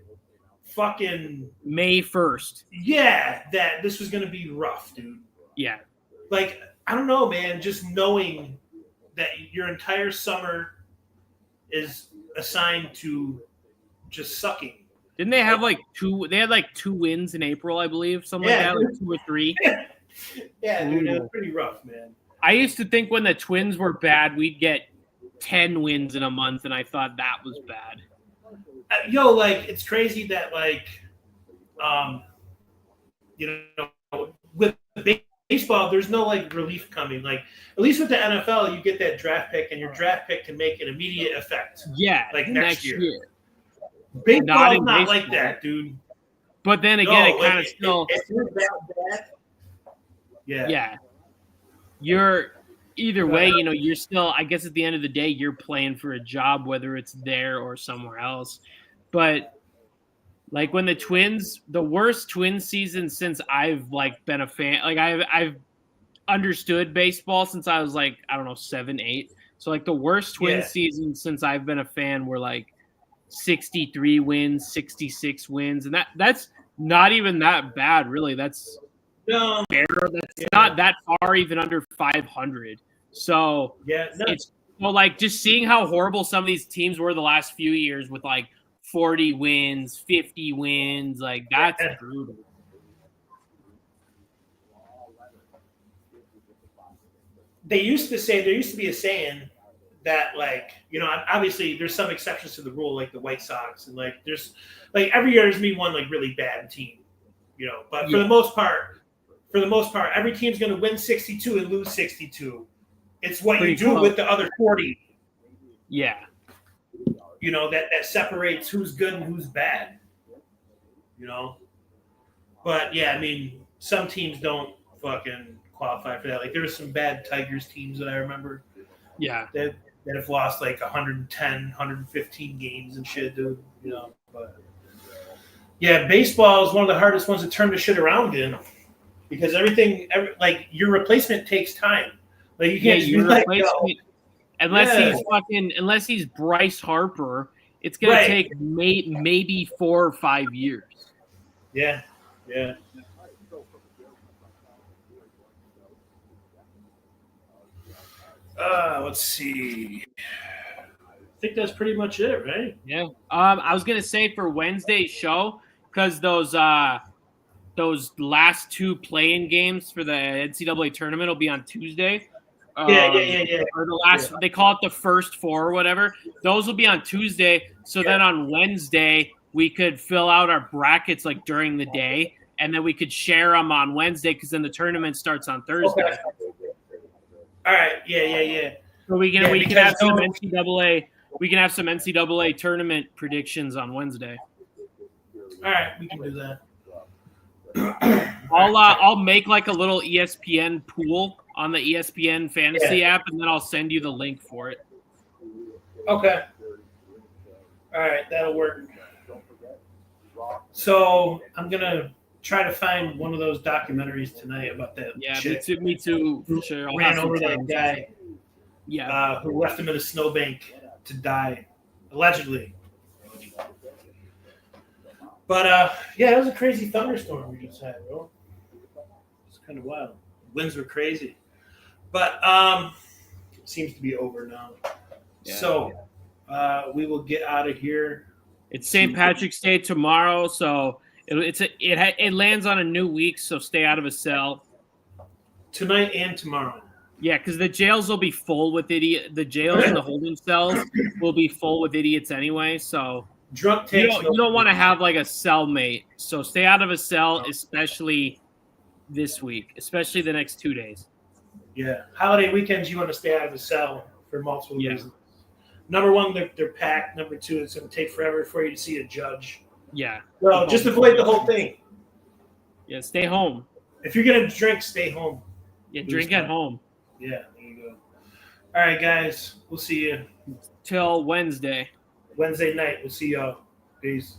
C: fucking
D: May 1st.
C: Yeah, that this was going to be rough, dude.
D: Yeah.
C: Like, I don't know, man. Just knowing that your entire summer is assigned to just sucking.
D: Didn't they have like 2? They had like 2 wins in April, I believe, something like that, like 2 or 3.
C: Yeah, dude, it was pretty rough, man.
D: I used to think when the Twins were bad, we'd get 10 wins in a month, and I thought that was bad.
C: Yo, like, it's crazy that, like, you know, with baseball, there's no, like, relief coming. Like, at least with the NFL, you get that draft pick, and your draft pick can make an immediate effect.
D: Yeah,
C: like next year.
D: Baseball's
C: not like that, dude.
D: But then again, it kind of still.
C: If you're that bad,
D: yeah. You're either way, you know, you're still, I guess at the end of the day, you're playing for a job, whether it's there or somewhere else. But like when the Twins, the worst Twins season since I've like been a fan, like I've understood baseball since I was like, I don't know, 7, 8. So like the worst Twins season since I've been a fan were like 63 wins, 66 wins. And that's not even that bad, really. That's fair. That's not that far, even under 500. So it's like just seeing how horrible some of these teams were the last few years with like 40 wins, 50 wins, like that's brutal.
C: There used to be a saying that, like, you know, obviously there's some exceptions to the rule, like the White Sox, and like there's like every year there's me one like really bad team, you know. But for the most part, every team's going to win 62 and lose 62. It's what you do with the other 40.
D: Yeah.
C: You know, that separates who's good and who's bad. You know? But yeah, I mean, some teams don't fucking qualify for that. Like there were some bad Tigers teams that I remember.
D: Yeah.
C: That have lost like 110, 115 games and shit, dude. You know, but yeah, baseball is one of the hardest ones to turn the shit around in. Because like your replacement takes time. Like you can't just be like,
D: Unless he's Bryce Harper, it's gonna
C: Right.
D: take maybe 4 or 5 years.
C: Yeah. Let's see. I think that's pretty much it, right?
D: Yeah. I was gonna say for Wednesday's show, because those last 2 play-in games for the NCAA tournament will be on Tuesday.
C: Yeah.
D: Or the last, they call it the first 4 or whatever. Those will be on Tuesday. So then on Wednesday we could fill out our brackets like during the day, and then we could share them on Wednesday because then the tournament starts on Thursday.
C: Okay. All right. Yeah.
D: So we can have some NCAA. We can have some NCAA tournament predictions on Wednesday.
C: All right, we can do that.
D: I'll make like a little ESPN pool on the ESPN fantasy app, and then I'll send you the link for it.
C: Okay. All right, that'll work. So I'm gonna try to find one of those documentaries tonight about that.
D: Yeah,
C: chick
D: me too. For sure. I'll
C: ran
D: have some
C: over that
D: time.
C: guy.
D: Yeah.
C: Who left him in a snowbank to die, allegedly. But yeah, it was a crazy thunderstorm we just had, bro. It's kind of wild. Winds were crazy, but it seems to be over now.
D: Yeah.
C: So we will get out of here.
D: It's St. Patrick's Day tomorrow, so it lands on a new week. So stay out of a cell
C: Tonight and tomorrow.
D: Yeah, because the jails will be full with idiot. The jails and the holding cells will be full with idiots anyway. So
C: Drunk
D: you
C: takes.
D: don't want to have like a cellmate. So stay out of a cell, especially this week, especially the next 2 days.
C: Yeah, holiday weekends you want to stay out of the cell for multiple reasons. Number one, they're packed. Number two, it's going to take forever for you to see a judge.
D: Yeah.
C: So just avoid the whole thing.
D: Yeah, stay home.
C: If you're going to drink, stay home.
D: Yeah, drink at home.
C: Yeah, there you go. All right, guys. We'll see you
D: Till Wednesday.
C: Wednesday night. We'll see y'all. Peace.